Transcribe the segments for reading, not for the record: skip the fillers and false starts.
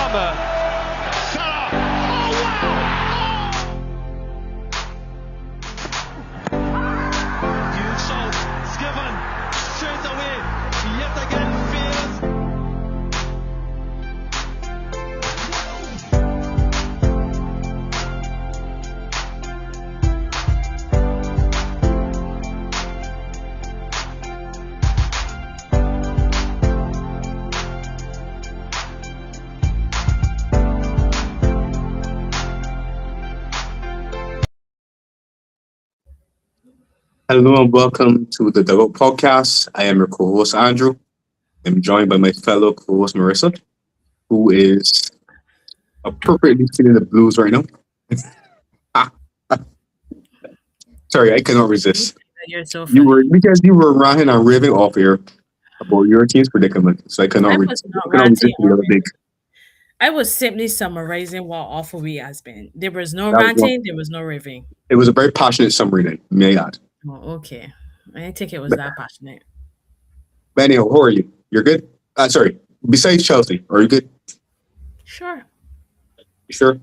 Palmer. Salah. Oh, wow. Huge shot. It's given straight away. Yet again fails. Hello and welcome to the Dugout Podcast. I am your co-host Andrew. I'm joined by my fellow co-host Marissa, who is appropriately feeling the blues right now. Sorry, I cannot resist. You're so funny. You were ranting and raving off here about your team's predicament, so I cannot resist. I was simply summarizing what awful we has been. There was no That was ranting, there was no raving. It was a very passionate summary then, may I add. Oh, okay. I didn't think it was that passionate. But anyhow, how are you? You're good? Sorry, besides Chelsea, are you good? Sure. You sure?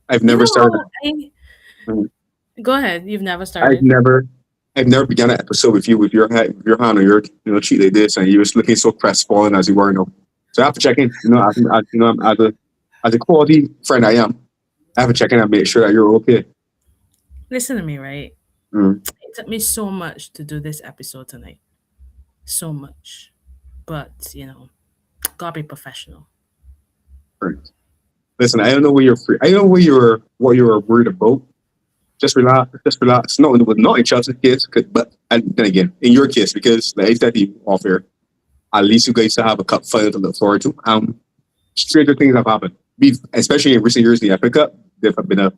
I've never started. Go ahead. You've never started. I've never begun an episode with you with your hand on your cheek like this, and you was looking so crestfallen as you were. So I have to check in. As a quality friend I am, I have to check in and make sure that you're okay. Listen to me, right? Mm. It took me so much to do this episode tonight. So much. But, gotta be professional. Right. Listen, I don't know what you were worried about. Just relax. No, not in Chelsea's case, but and then again, in your case, because like I said to you off here, at least you guys still have a cup final to look forward to. Stranger things have happened. Especially in recent years in the FA Cup, there have been a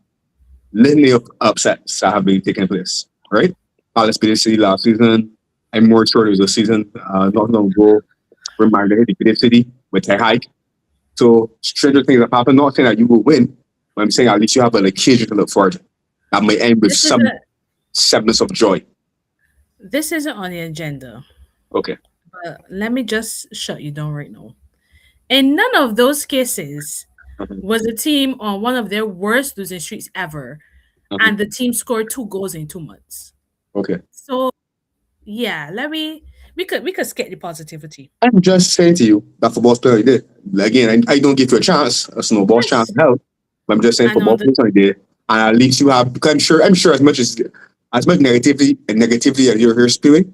litany of upsets that have been taking place. Right? Palace beat City last season. I'm more sure it was a season not long ago. Reminder, they beat City with Ten Hag. So stranger things have happened. Not saying that you will win, but I'm saying at least you have an occasion to look forward to. That may end with some semblance of joy. This isn't on the agenda. Okay. But let me just shut you down right now. In none of those cases was the team on one of their worst losing streaks ever, and the team scored 2 goals in 2 months. Okay. So, yeah, we could skip the positivity. I'm just saying to you that football player did. Again, I don't give you a snowball chance to help. But I'm just saying football player did. And at least you have, because I'm sure as much negativity as you're here spewing,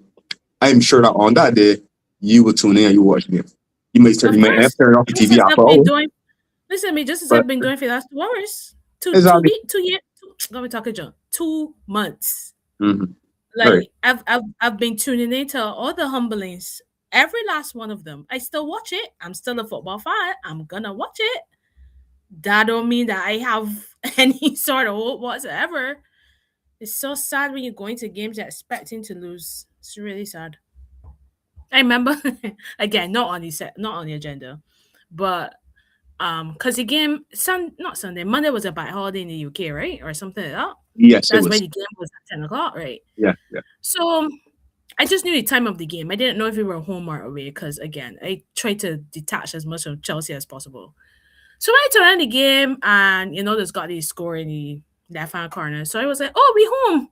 I'm sure that on that day you will tune in and you watch the game. You might turn off the TV after all. Listen to me, just as I've been doing for the last 2 hours. 2 years. Let me talk to John. 2 months. Mm-hmm. Like I've been tuning into all the humblings, every last one of them. I still watch it. I'm still a football fan. I'm gonna watch it. That don't mean that I have any sort of hope whatsoever. It's so sad when you're going to games and expecting to lose. It's really sad. I remember again, not on the agenda, but because the game not Sunday, Monday was a bank holiday in the UK, right, or something like that. Yes, that's why the game was at 10:00, right? Yeah. So I just knew the time of the game. I didn't know if we were home or away because again, I tried to detach as much of Chelsea as possible. So I turned on the game and there's got the score in the left-hand corner. So I was like, oh, we home.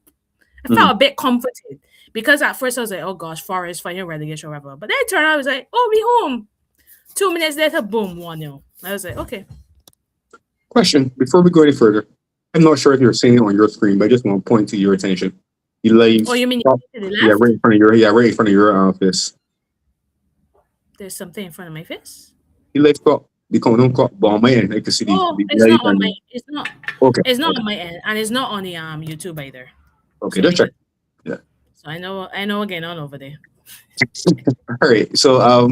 I felt a bit comforted because at first I was like, oh gosh, Forest fighting relegation or whatever. But then I turned out, I was like, oh, we home. 2 minutes later, boom, 1-0. I was like, okay. Question, before we go any further, I'm not sure if you're seeing it on your screen, but I just want to point to your attention. Oh, you mean to the left? Yeah, right in front of your face. There's something in front of my face? You live got the condom got by my end. I can see it's not on my it's not okay. It's not on my end, and it's not on the YouTube either. Okay, just check. Yeah. So I know again on over there. All right. So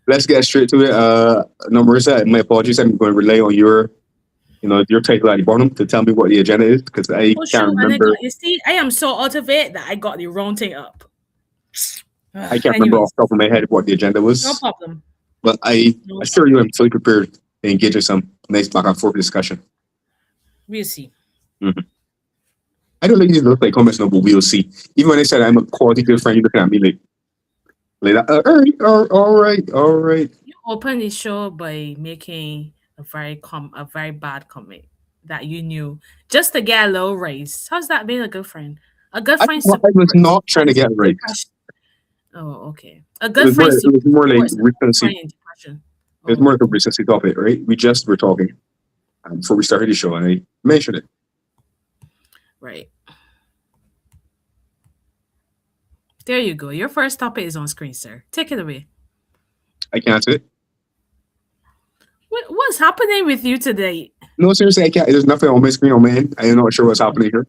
let's get straight to it. Marissa, my apologies. I'm going to rely on your title at the bottom to tell me what the agenda is because I can't remember. You see, I am so out of it that I got the wrong thing up. I can't remember off the top of my head what the agenda was. No problem. But I assure you I'm fully prepared to engage in some nice back and forth discussion. We'll see. Mm-hmm. I don't like these look like comments, no, but we'll see. Even when I said I'm a quality good friend, you're looking at me like that. All right. open the show by making a very bad comment that you knew just to get a low raise. How's that being a good friend? A good friend I was not trying to supports get it right. depression. Oh, okay. A good friend It was more like supports a recency. friend in depression. It was more Oh, like a recency topic, right? We just were talking before we started the show, and I mentioned it. right. There you go. Your first topic is on screen, sir. Take it away. I can't say it. What's happening with you today? No, seriously, I can't. There's nothing on my screen on my end. I'm not sure what's happening here.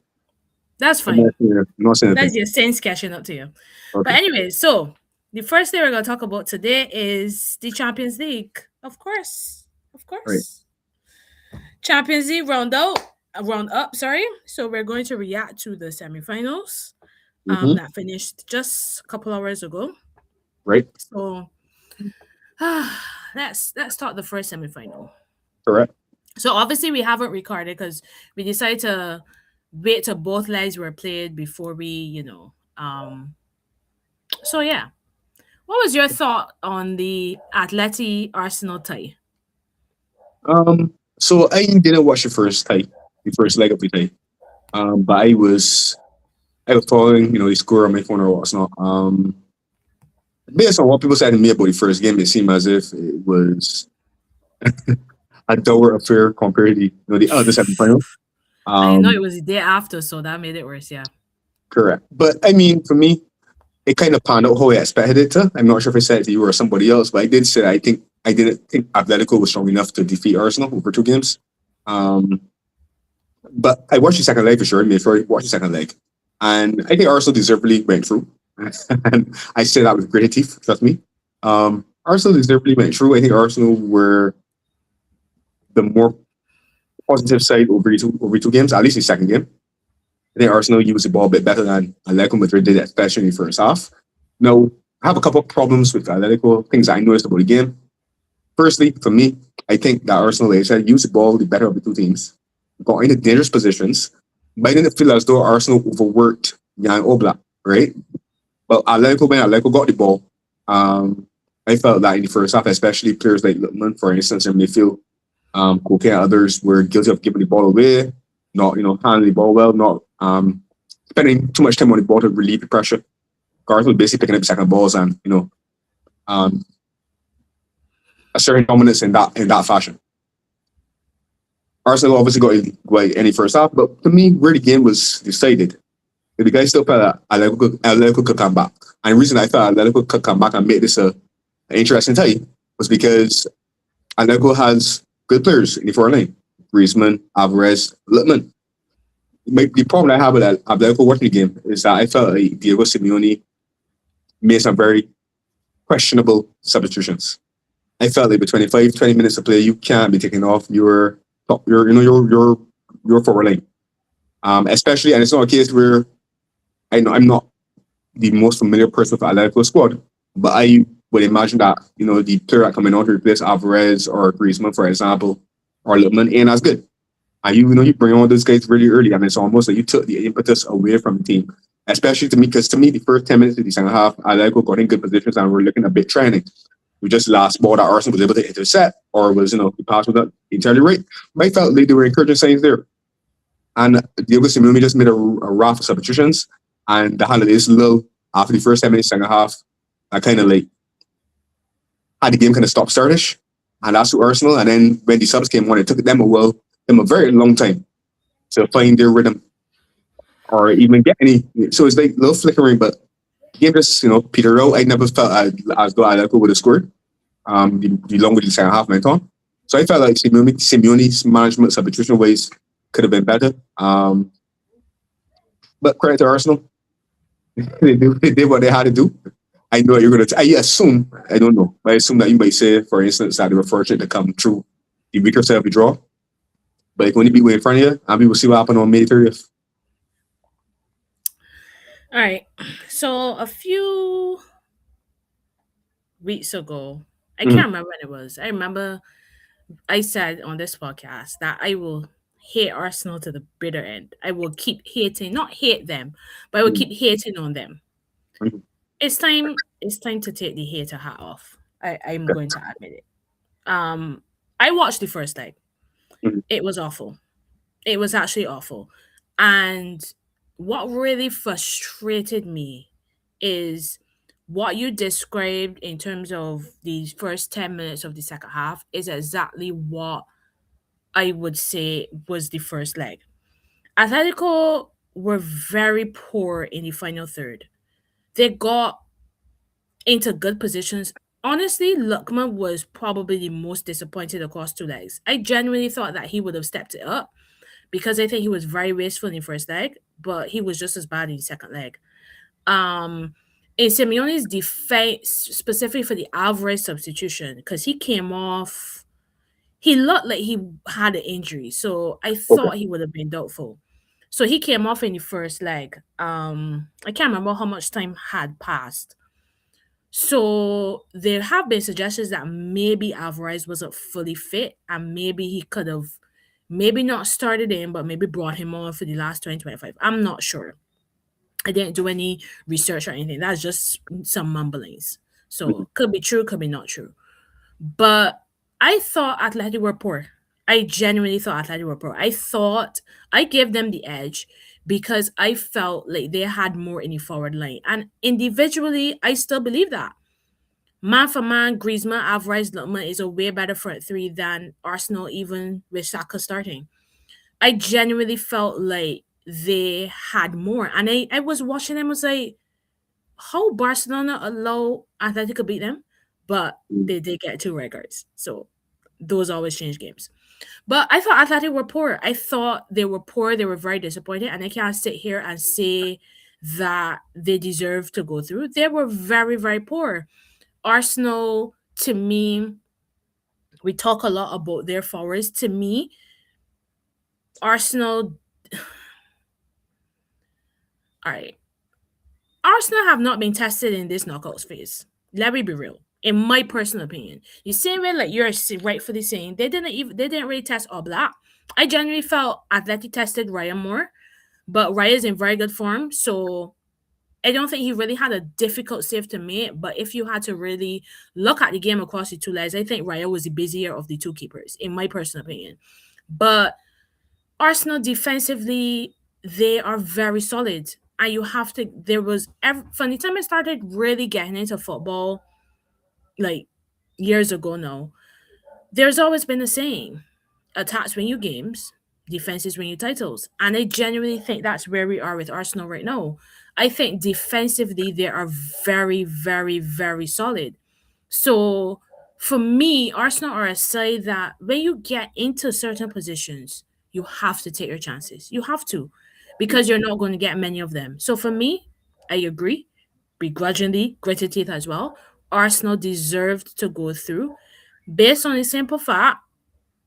That's I'm not fine. saying, I'm not saying That's anything. your sense catching up to you. But Okay, anyway, so the first thing we're going to talk about today is the Champions League. Of course. Of right. course. Champions League round up, sorry. So we're going to react to the semifinals Mm-hmm. that finished just a couple hours ago. Right. So let's start the first semifinal. Correct. So obviously we haven't recorded because we decided to wait till both legs were played before so yeah. What was your thought on the Atleti Arsenal tie? So I didn't watch the first leg of the tie. But I was following, the score on my phone or whatnot. Based on what people said to me about the first game, it seemed as if it was a dour affair compared to the other semifinal. I know it Um, was the day after, so that made it worse. Yeah. correct. But I mean, for me, it kind of panned out how I expected it to. I'm not sure if I said it to you or somebody else, but I did say I didn't think Atletico was strong enough to defeat Arsenal over 2 games. Um, but I watched the second leg for sure. I made sure I watched the second leg, and I think Arsenal deservedly went through. And I say that with gritted teeth. Trust me. Arsenal deservedly went through. I think Arsenal were the more positive side over 2 games, at least the second game. I think Arsenal used the ball a bit better than Atletico Madrid did, especially in the first half. Now, I have a couple of problems with Atletico, things I noticed about the game. Firstly, for me, I think that Arsenal, like I said, used the ball the better of the two teams, got into dangerous positions, but I didn't feel as though Arsenal overworked Jan Oblak, right? But when Atletico got the ball, I felt that in the first half, especially players like Lutman, for instance, in midfield, Koke and others were guilty of giving the ball away, not handling the ball well, not spending too much time on the ball to relieve the pressure. Garth was basically picking up second balls and um, asserting dominance in that fashion. Arsenal obviously got any first half, but to me, where the game was decided, the guys still felt that Atletico could come back. And the reason I thought Atletico could come back and make this an interesting tie was because Atletico has good players in the forward line. Griezmann, Alvarez, Littman. The problem I have with Atletico watching the game is that I felt like Diego Simeone made some very questionable substitutions. I felt like with 25, 20 minutes of play, you can't be taking off your forward line. Especially, and it's not a case where I'm not the most familiar person with Atletico squad, but I would imagine that the player that coming on to replace Alvarez or Griezmann, for example, or Littman ain't as good. And you bring on those guys really early, and it's almost like you took the impetus away from the team. Especially to me, because to me, the first 10 minutes of the second half, Atletico got in good positions and we're looking a bit training. We just last ball that Arsenal was able to intercept, or was the pass was not entirely right. But I felt like there were encouraging signs there. And Diego Simeone just made a raft of substitutions, and the handle is little after the first 10 minutes, second half. I kind of like had the game kind of stop startish, and that's to Arsenal. And then when the subs came on, it took them a very long time to find their rhythm or even get any. So it's like a little flickering, but the game just petered out. I never felt as though Atletico would have scored. The longer the second half went on, so I felt like Simeone's management substitution ways could have been better. But credit to Arsenal, they did what they had to do. I know what you're going to. I assume, I don't know, but I assume that you might say, for instance, that they were fortunate to come through the weaker side of the draw. But it's going to be way in front of you, and we will see what happens on May 30th. All right. So a few weeks ago, I can't remember when it was. I remember I said on this podcast that I will hate Arsenal to the bitter end. I will keep hating, not hate them, but I will keep hating on them. Mm-hmm. It's time to take the hater hat off. I'm going to admit it. I watched the first leg. Mhm. It was awful. It was actually awful. And what really frustrated me is what you described in terms of the first 10 minutes of the second half is exactly what I would say was the first leg. Atletico were very poor in the final third. They got into good positions. Honestly, Lukman was probably the most disappointed across two legs. I genuinely thought that he would have stepped it up because I think he was very wasteful in the first leg, but he was just as bad in the second leg. Um, in Simeone's defense, specifically for the Alvarez substitution, because he came off, he looked like he had an injury, so I Okay. thought he would have been doubtful. So he came off in the first leg. I can't remember how much time had passed. So there have been suggestions that maybe Alvarez wasn't fully fit and maybe he could have maybe not started in, but maybe brought him on for the last 2025. I'm not sure. I didn't do any research or anything. That's just some mumblings. Mhm. So could be true, could be not true. But I thought Atleti were poor. I genuinely thought Atleti were poor. I thought I gave them the edge because I felt like they had more in the forward line. And individually, I still believe that. Man for man, Griezmann, Alvarez, Lukman is a way better front three than Arsenal, even with Saka starting. I genuinely felt like they had more. And I was watching them, was like, how Barcelona allow Atletico beat them? But they did get two records. So those always change games. But I thought Atletico were poor. I thought they were poor. They were very disappointed. And I can't sit here and say that they deserve to go through. They were very, very poor. Arsenal, to me, we talk a lot about their forwards. To me, Arsenal, all right, Arsenal have not been tested in this knockouts phase. Let me be real. In my personal opinion, the same way like you're rightfully saying, they didn't really test all black. I genuinely felt Athletic tested Raya more, but Raya is in very good form, so I don't think he really had a difficult save to make. But if you had to really look at the game across the two legs, I think Raya was the busier of the two keepers, in my personal opinion. But Arsenal defensively, they are very solid. And you have to, from the time I started really getting into football, like years ago now, there's always been a saying attacks win you games, defenses win you titles. And I genuinely think that's where we are with Arsenal right now. I think defensively, they are very, very, very solid. So for me, Arsenal are a side that when you get into certain positions, you have to take your chances. You have to, because you're not going to get many of them. So for me, I agree, begrudgingly, gritted teeth as well. Arsenal deserved to go through based on the simple fact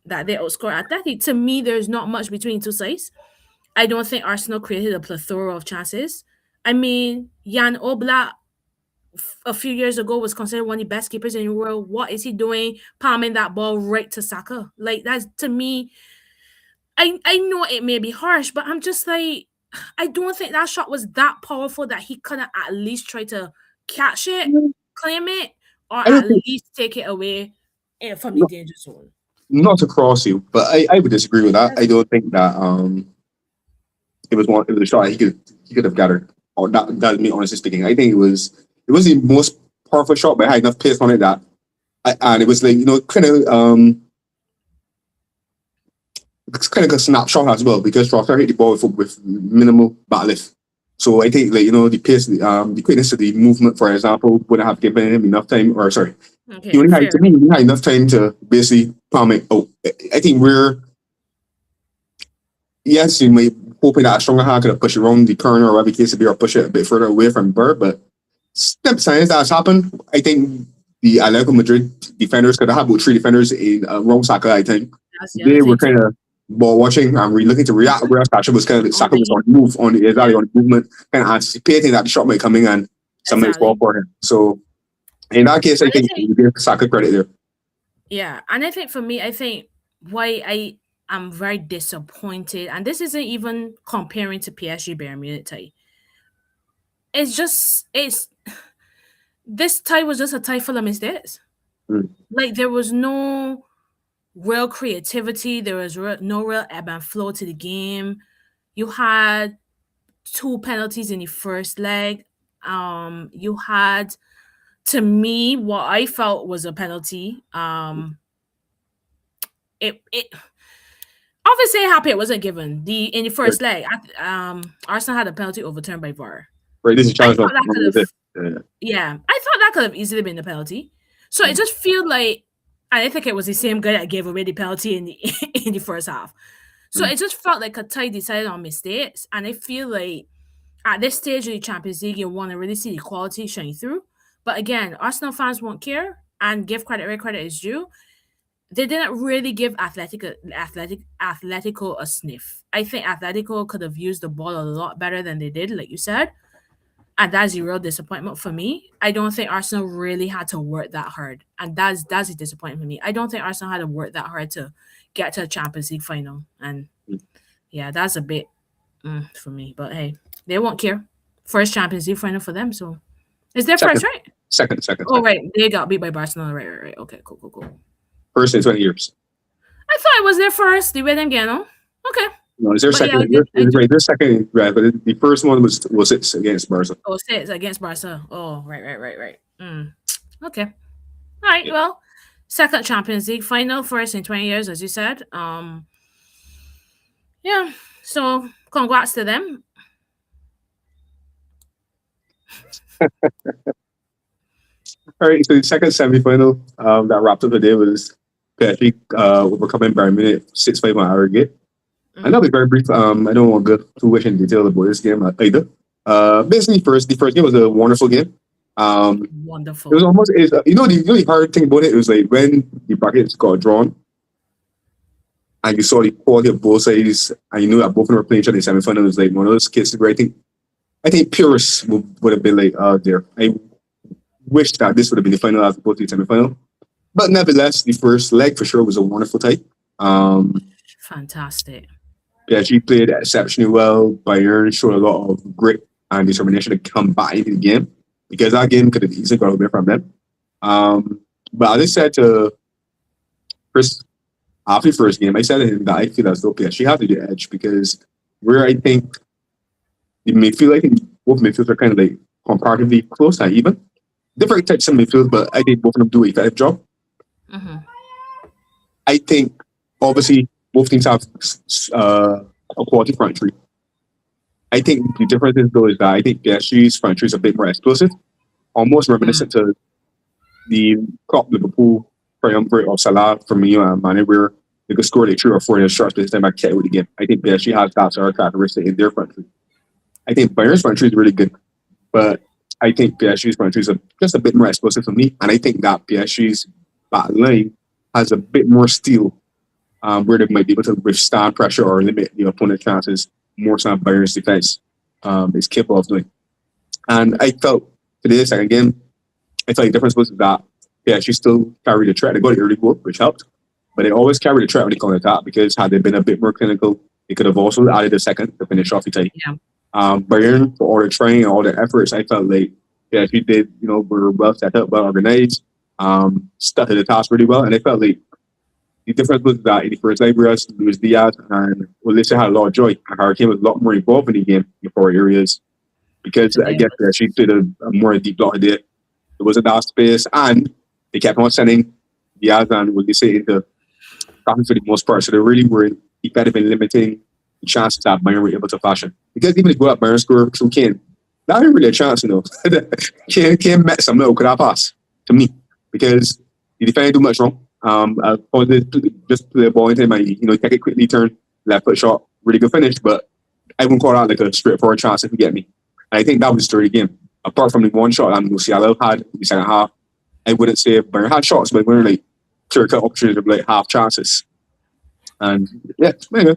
that they outscored Atleti. To me, there's not much between two sides. I don't think Arsenal created a plethora of chances. I mean, Jan Oblak a few years ago was considered one of the best keepers in the world. What is he doing palming that ball right to Saka? Like that's to me, I know it may be harsh, but I'm just like I don't think that shot was that powerful that he couldn't at least try to catch it, claim it, or I don't at think least take it away from the not, danger zone. not to cross you, but I would disagree with that. I That's don't think that it was a shot he could have gathered. Or that's me honestly speaking. I think it was the most powerful shot, but I had enough pace on it that and it was like it's kind of a snapshot as well because Trossard hit the ball with minimal back lift. So I think the pace, the quickness of the movement, for example, would have given him enough time. Or sorry, he okay, only had fair. to me. He only had enough time to basically palm it out. I think we're yes, you may hoping that a stronger hand could have pushed it around the corner or whatever the case to be or push it a bit further away from Bird, but step signs that has happened. I think the Atletico Madrid defenders could have had about three defenders in wrong Saka. I think That's the other they were thing too. kind of ball watching and really looking to react. Whereas Saka was kind of On Saka the was E. on the move, on the exactly Yeah, on the movement, kind of anticipating that the shot might come in and somebody's ball exactly. for him. So in that case, I And I think think we give Saka credit there. yeah, and I think for me, I think why I am very disappointed, and this isn't even comparing to PSG Bayern Munich tie. It's just it's this tie was just a tie full of mistakes. Mm. Like there was no real creativity. There was no real ebb and flow to the game. You had two penalties in the first leg. You had, to me, what I felt was a penalty. It obviously happy it wasn't given. The in the Right. first leg, Arsenal had a penalty overturned by VAR. Right. This is I challenge thought that could with have, it. Yeah. yeah, I thought that could have easily been the penalty. So it Mm. just feel like I think it was the same guy that gave away the penalty in the in the first half. So Mm. it just felt like Qatar decided on mistakes, and I feel like at this stage of the Champions League, you want to really see the quality shine through. But again, Arsenal fans won't care and give credit where credit is due. They didn't really give Atletico a sniff. I think Atletico could have used the ball a lot better than they did, like you said, and that's a real disappointment for me. I don't think Arsenal really had to work that hard, and that's a disappointment for me. I don't think Arsenal had to work that hard to get to a Champions League final, and Mm. yeah, that's a bit for me. But hey, they won't care. First Champions League final for them, so it's their first, Second, right? second, second, Oh, second. right, they got beat by Barcelona. Right, right, right. Okay, cool, cool, cool. First in 20 years. I thought it was their first. They win again, no? Okay, No, it's their but yeah, second. I do. Right, their second, right? But the first one was it against Barca. Oh, say it's against Barca. Oh, right, right, right, right. Okay. All right. Yeah. Well, second Champions League final, first in 20 years, as you said. Yeah. So congrats to them. All right, so the second semifinal that wrapped up the day was PSG overcoming Bayern Munich 6-5 on aggregate. And that'll be very brief. I don't want to go too much in detail about this game either. Basically, the first game was a wonderful game. It was Wonderful. almost the hard thing about it was like when the brackets got drawn and you saw the quality of both sides and you knew that both of them were playing each other in the semifinal. It was like one of those cases where I think purists would have been like, oh dear. I wish that this would have been the final as opposed to the semifinal. But nevertheless, the first leg for sure was a wonderful tie. Um, Fantastic. PSG played exceptionally well. Bayern showed a lot of grit and determination to come back into the game because that game could have easily got away from them. But as I said to Chris after the first game, I said to him that I feel as though PSG have the edge because where I think the midfield, I think both midfields are kind of like comparatively close and even. Different types of midfield, but I think both of them do a effective job. Mm-hmm. I think obviously both teams have a quality front three. I think the difference is though is that I think PSG's front three is a bit more explosive, almost reminiscent to the Klopp Liverpool triumvirate of Salah, Firmino, and Mane, where they could score like 3 or 4 in a short space of time back with the game. I think PSG has that sort of characteristic in their front three. I think Bayern's front three is really good, but I think PSG's front three is just a bit more explosive for me, and I think that PSG's back line has a bit more steel, where they might be able to withstand pressure or limit the opponent's chances more so than Bayern's defense is capable of doing. And I felt today, second game, I felt the difference was that PSG still carried the threat. They got the early goal, which helped, but they always carried the threat when they counter attack because had they been a bit more clinical, they could have also added a second to finish off the tie. Yeah. Bayern, for all the training and all the efforts, I felt like PSG did, were well set up, well organized, stuck to the task really well, and I felt like the difference was that in the first leg, whereas Luis Diaz and Olise had a lot of joy, and Hurricane was a lot more involved in the game in 4 areas because I Today guess was. she did a more deep block there. There wasn't that space, and they kept on sending Diaz and Olise into tackling for the most part, so they really were effective in limiting the chances that Bayern were able to fashion. Because even if you go up Bayern score through Kane, that ain't really a chance, Kane met some little could have passed to me because he didn't do much wrong. Just play the ball into him and take it quickly, turn left foot shot, really good finish. But I wouldn't call that like a straightforward chance if you get me. And I think that was the story of the game. Apart from the one shot that Musiala had in the second half, I wouldn't say Bayern had shots, but we were like clear cut opportunities of like half chances. And yeah, anyway,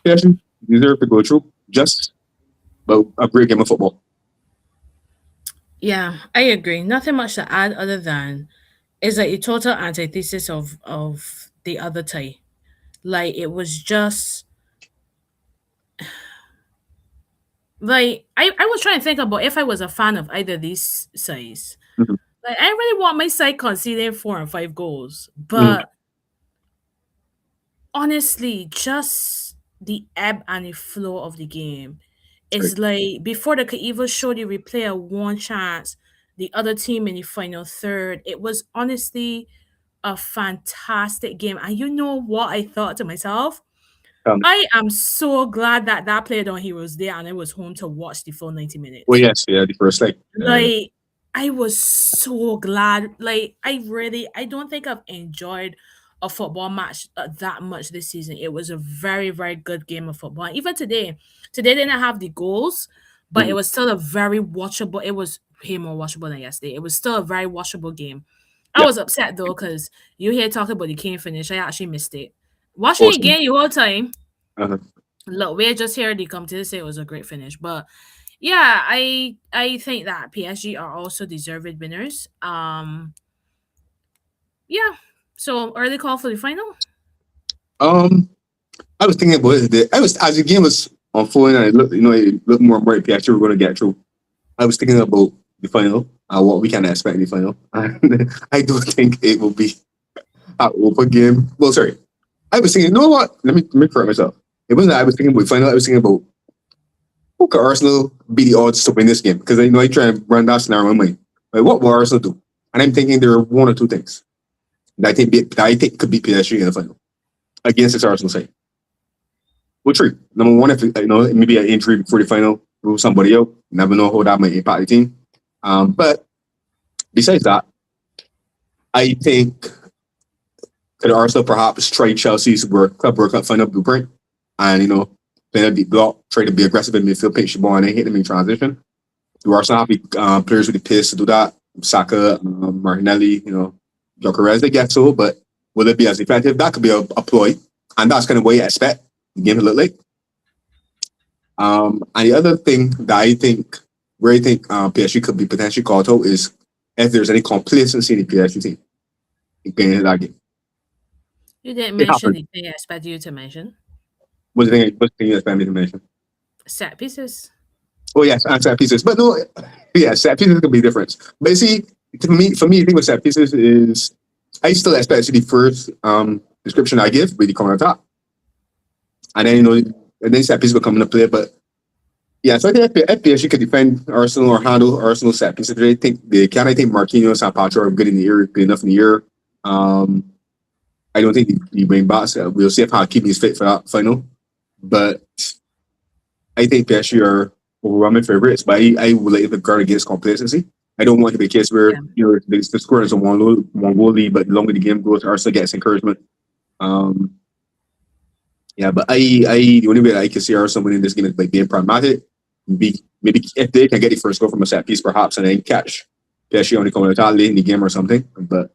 PSG deserve to go through. Just but a great game of football. Yeah, I agree. Nothing much to add other than it's like a total antithesis of the other tie. Like it was just like I was trying to think about if I was a fan of either of these sides. Mhm. Like I really want my side conceding 4 and 5 goals, Mm, but honestly, just the ebb and the flow of the game sorry. is like before they could even show the replay of one chance, the other team in the final third. It was honestly a fantastic game. And you know what I thought to myself? Um, I am so glad that that player on he was there and I was home to watch the full 90 well, minutes. yes, yeah, the first like, Like, I was so glad. Like, I don't think I've enjoyed a football match that much this season. It was a very, very good game of football. Even today didn't have the goals, but it mhm, was still a very watchable. It was way more watchable than yesterday. It was still a very watchable game. I yeah, was upset though because you hear talking about the Kane finish. I actually missed it. Watching it awesome. again the whole time. Uh-huh. Look, we just heard the come to say it was a great finish, but yeah, I think that PSG are also deserved winners. Yeah. So early call for the final. Um, I was thinking about it. I was as the game was unfolding, and it looked, it looked more and more like actually we're going to get through. I was thinking about the final, what we can expect in the final, and I don't think it will be an open game. Well, sorry, I was thinking, you know what? Let me correct myself. It wasn't that I was thinking about final. I was thinking about who could Arsenal be the odds to win this game? Because I try and run that scenario in my mind. Like, what will Arsenal do? And I'm thinking there are one or two things that I think could beat PSG in the final against this Arsenal side. Well, three. Number one, if maybe an injury before the final, rule somebody out. Never know how that might impact the team. But besides that, I think could Arsenal perhaps try Chelsea's World Cup final blueprint and play a deep block, try to be aggressive in midfield, pitch the ball, and then hit them in transition. Do Arsenal have the players with the pace to do that? Saka, Martinelli, Gyökeres, they get so, but will it be as effective? That could be a ploy, and that's kind of what you expect the game to look like. And the other thing that where I think PSG could be potentially called out is if there's any complacency in the PSG team in getting that game. You didn't It mention happened. the thing I expect you to mention. What's the thing you expect me to mention? Set pieces. Oh yes, and set pieces. But no, yeah, set pieces could be different. But you see, for me, the thing with set pieces is I still expect to see the first description I give really coming on top. And then and then set pieces will come into play. But yeah, so I think if PSG could defend Arsenal or handle Arsenal set pieces, I think they can. I think Marquinhos and Pacho are good in the air, good enough in the air. Um, I don't think he bring back. So we'll see if Hakimi is fit for that final. But I think PSG are overwhelming favorites. But I would like to guard against complacency. I don't want it to be a case where Yeah. the score is a one goal lead, but the longer the game goes, Arsenal gets encouragement. Um, yeah, but the only way that I can see Arsenal winning this game is by being pragmatic. Maybe if they can get the first goal from a set piece, perhaps, and then catch PSG on the counter attack late in the game or something. But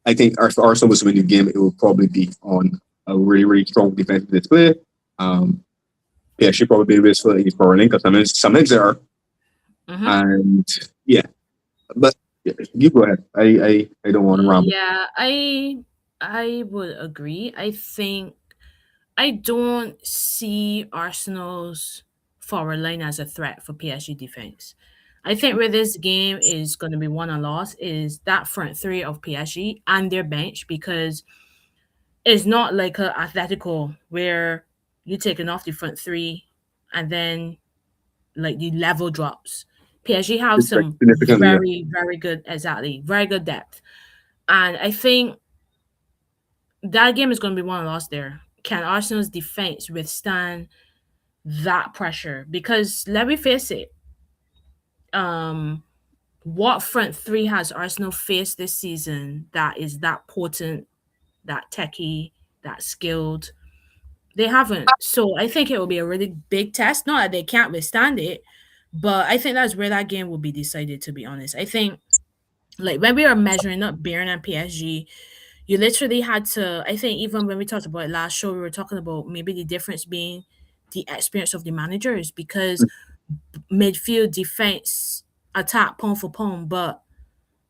I think if Arsenal was to win the game, it will probably be on a really, really strong defensive display. Um, PSG probably be wasteful in scoring because sometimes there are. Mm-hmm. And yeah, but yeah, you go ahead. I don't want to ramble. Yeah, I would agree. I think I don't see Arsenal's forward line as a threat for PSG defense. I think where this game is going to be won or lost is that front three of PSG and their bench because it's not like a Atletico where you're taking off the front three and then like the level drops. PSG have It's like some significantly, yeah. very, very good, exactly, very good depth. And I think that game is going to be won or lost there. Can Arsenal's defense withstand that pressure? Because let me face it, um, what front three has Arsenal faced this season that is that potent, that techie, that skilled? They haven't. So I think it will be a really big test. Not that they can't withstand it, but I think that's where that game will be decided, to be honest. I think like when we are measuring up Bayern and PSG, you literally had to. I think even when we talked about it last show, we were talking about maybe the difference being the experience of the managers because midfield, defense, attack, pound for pound, but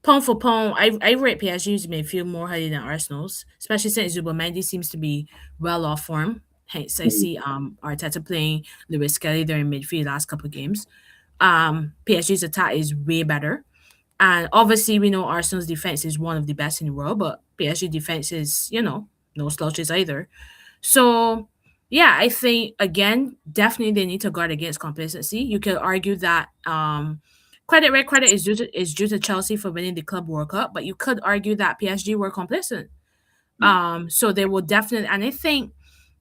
pound for pound, I rate PSG's midfield more highly than Arsenal's, especially since Zubomendi seems to be well off form. Hence, I Mhm. see Arteta playing Lewis Kelly there in midfield last couple of games. PSG's attack is way better. And obviously, we know Arsenal's defense is one of the best in the world, but PSG defense is, no slouches either. So, yeah, I think again, definitely they need to guard against complacency. You could argue that credit where credit is due to Chelsea for winning the Club World Cup, but you could argue that PSG were complacent. So they will definitely, and I think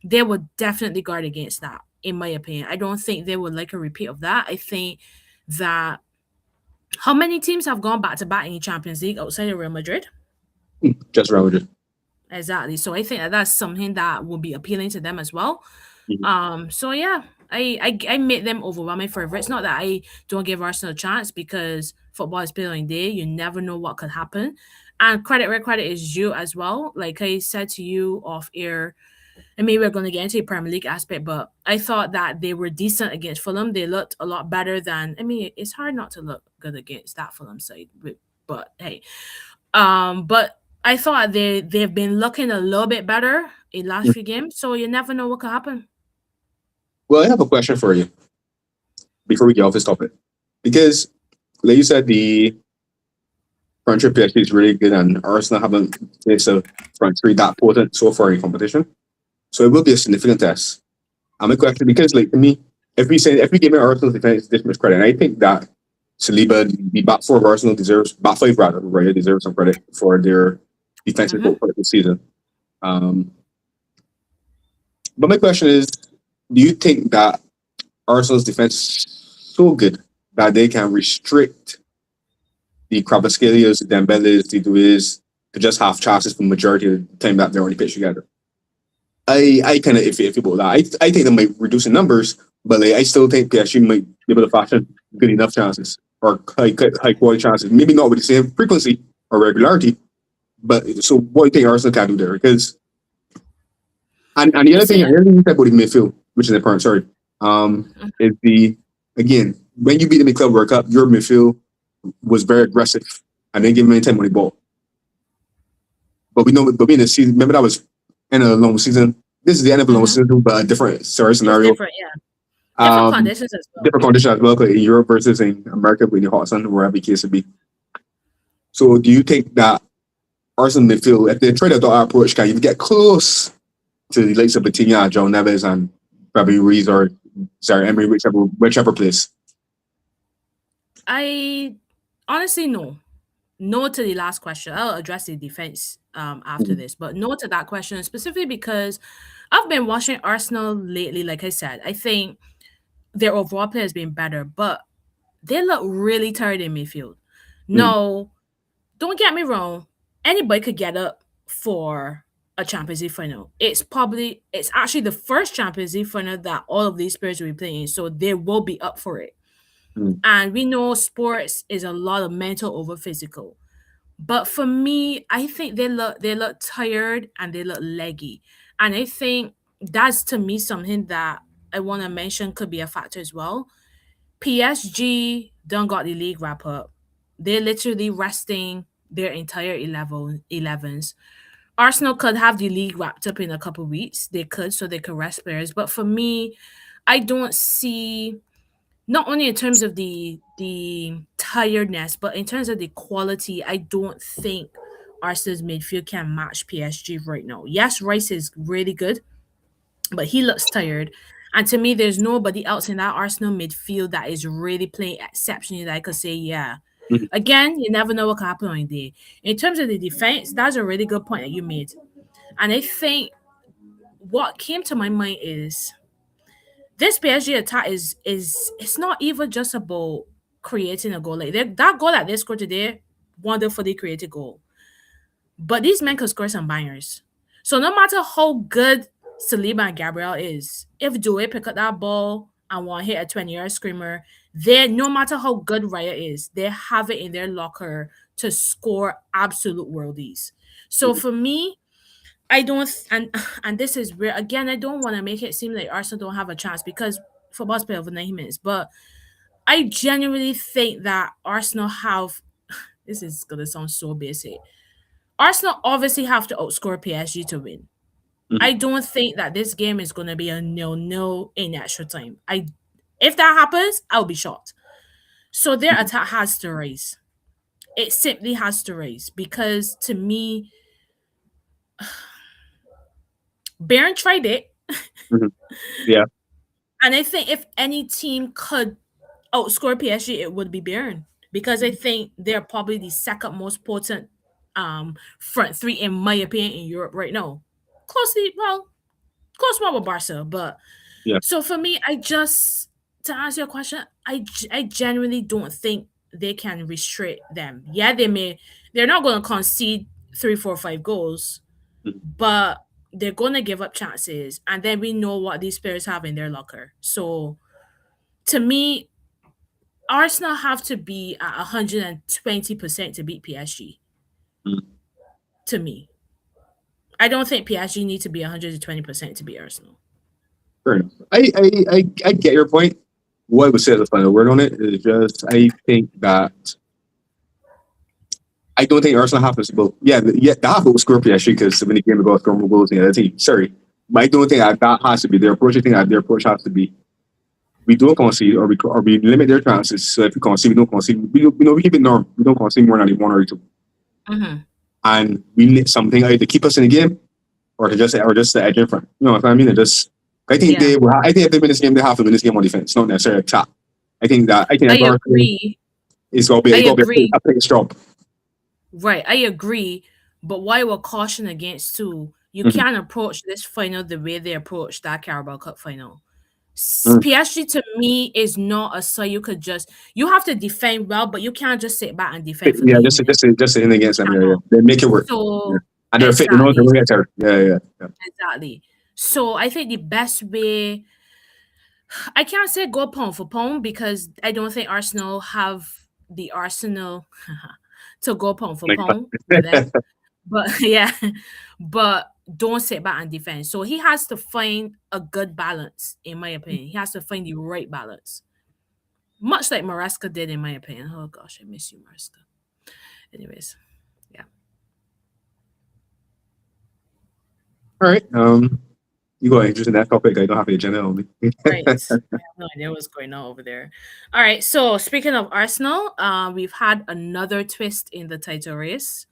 they would definitely guard against that. In my opinion, I don't think they would like a repeat of that. I think that how many teams have gone back to back in the Champions League outside of Real Madrid? Just around it. Exactly. So I think that that's something that will be appealing to them as well. Mhm. So yeah, I made them overwhelming favorites. Not that I don't give Arsenal a chance because football is played on day. You never know what could happen. And credit where credit is due as well. Like I said to you off air, and maybe we're going to get into the Premier League aspect, but I thought that they were decent against Fulham. They looked a lot better than. I mean, it's hard not to look good against that Fulham side, but hey, but I thought they've been looking a little bit better in last few games, so you never know what could happen. Well, I have a question for you before we get off this topic. Because, like you said, the front three PSG is really good, and Arsenal haven't faced a front three that potent so far in competition. So it will be a significant test. I'm a question because, like, to me, if we give Arsenal's defense this much credit, and I think that Saliba, the back four of Arsenal deserves, back five rather, right, deserves some credit for their defensive Mm-hmm. for this season. Um, but my question is, do you think that Arsenal's defense is so good that they can restrict the Kvaratskhelia, the Dembele's, the Duiz to just have chances for the majority of the time that they're on the pitch together? I kind of iffy about that. I think they might reduce in numbers, but like, I still think PSG might be able to fashion good enough chances or high quality chances. Maybe not with the same frequency or regularity, but so what do you think Arsenal can do there? Because and the You other thing, see, I really think about the midfield, which is important. Sorry, is the again when you beat them in Club World Cup, your midfield was very aggressive and they give many time on the ball. But we in the season, remember that was end of a long season. This is the end of a long mm-hmm. season, but a different It's scenario. different, yeah, different conditions as well. Different conditions as well, like in Europe versus in America, with the hot sun, or wherever the case would be. So, do you think that Arsenal midfield, if they try to that approach, can even get close to the likes of Batinha, Joe Neves, and probably Ruiz or Sarah Emery, whichever place? I honestly no to the last question. I'll address the defense after Mhm. this, but no to that question specifically because I've been watching Arsenal lately. Like I said, I think their overall play has been better, but they look really tired in midfield. Mhm. No, don't get me wrong. Anybody could get up for a Champions League final. It's actually the first Champions League final that all of these players will be playing, so they will be up for it. Mhm. And we know sports is a lot of mental over physical. But for me, I think they look tired and they look leggy. And I think that's to me something that I want to mention could be a factor as well. PSG done got the league wrap up. They're literally resting their entire 11s. Arsenal could have the league wrapped up in a couple weeks. They could, so they could rest players. But for me, I don't see not only in terms of the tiredness, but in terms of the quality, I don't think Arsenal's midfield can match PSG right now. Yes, Rice is really good, but he looks tired. And to me, there's nobody else in that Arsenal midfield that is really playing exceptionally that I could say, yeah. Mhm. Again, you never know what can happen on the day. In terms of the defense, that's a really good point that you made. And I think what came to my mind is this PSG attack is it's not even just about creating a goal. Like that goal that they scored today, wonderfully created goal. But these men could score some bangers. So no matter how good Saliba and Gabriel is, if Due pick up that ball and want to hit a 20-yard screamer, they no matter how good Raya is, they have it in their locker to score absolute worldies. So for me, I don't and this is where again I don't want to make it seem like Arsenal don't have a chance because football's played over 90 minutes, but I genuinely think that Arsenal have this is gonna sound so basic. Arsenal obviously have to outscore PSG to win. I Mhm. don't think that this game is gonna be a nil-nil in extra time. If that happens, I'll be shocked. So their attack has to rise. it simply has to rise because to me, Bayern tried it, Mhm. Yeah. and I think if any team could outscore PSG, it would be Bayern because I think they're probably the second most potent front three in my opinion in Europe right now. Closely, well, close one with Barca, but Yeah. so for me, I just to answer your question, I genuinely don't think they can restrict them. Yeah, they're not going to concede 3, 4, 5 goals, Mhm. but they're going to give up chances, and then we know what these players have in their locker. So to me, Arsenal have to be at 120% to beat PSG. Mhm. To me, I don't think PSG need to be 120% to beat Arsenal. Fair enough. I get your point. What I would say as a final word on it is just I think that I don't think Arsenal have to. Well, yeah, they have to score PSG because when the game about scoring more goals in the other team. Sorry, but I don't think that has to be their approach. I think that their approach has to be we don't concede or we limit their chances. So if we concede, we don't concede. We keep it normal. We don't concede more than one or two, Mm-hmm. and we need something either to keep us in the game or just the edge in front. You know what I mean? It just I think Yeah, I think if they win this game, they have to win this game on defense, not necessarily attack. I think I that Arsenal agree. is I gonna be agree. a place job. Right, I agree. But why we're caution against too, you Mm-hmm. can't approach this final the way they approached that Carabao Cup final. Mm-hmm. PSG to me is not a side you could just you have to defend well, but you can't just sit back and defend for Yeah, the hell of it. just in against them. Yeah, yeah. Cannot. They make it work. Yeah. So And they're fit. You know, they're exactly, going to get there. Yeah. exactly. So I think the best way I can't say go pound for pound because I don't think Arsenal have the arsenal to go pound for Like, pound with them. But yeah, but don't sit back and defend. So he has to find a good balance, in my opinion. He has to find the right balance. Much like Maresca did, in my opinion. Oh gosh, I miss you, Maresca. Anyways, yeah. all right. You go ahead. Just in that topic, I don't have the agenda on me. Right. I have no idea what's going on over there. All right. So speaking of Arsenal, we've had another twist in the title race,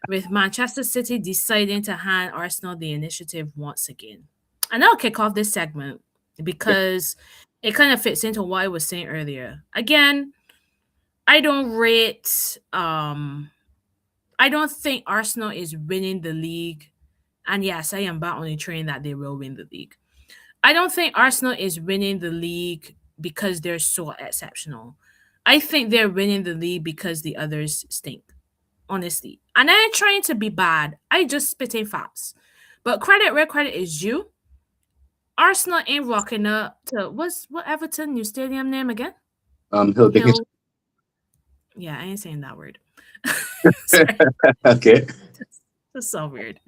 with Manchester City deciding to hand Arsenal the initiative once again. And I'll kick off this segment Yeah. because it kind of fits into what I was saying earlier. Again, I don't rate I don't think Arsenal is winning the league. And yes, I am back on the train that they will win the league. I don't think Arsenal is winning the league because they're so exceptional. I think they're winning the league because the others stink, honestly. And I ain't trying to be bad. I just spitting facts. But credit where credit is due. Arsenal ain't rocking up to what Everton new stadium name again? Hill Dickinson. Hill. Yeah, I ain't saying that word. Sorry, Okay. that's so weird.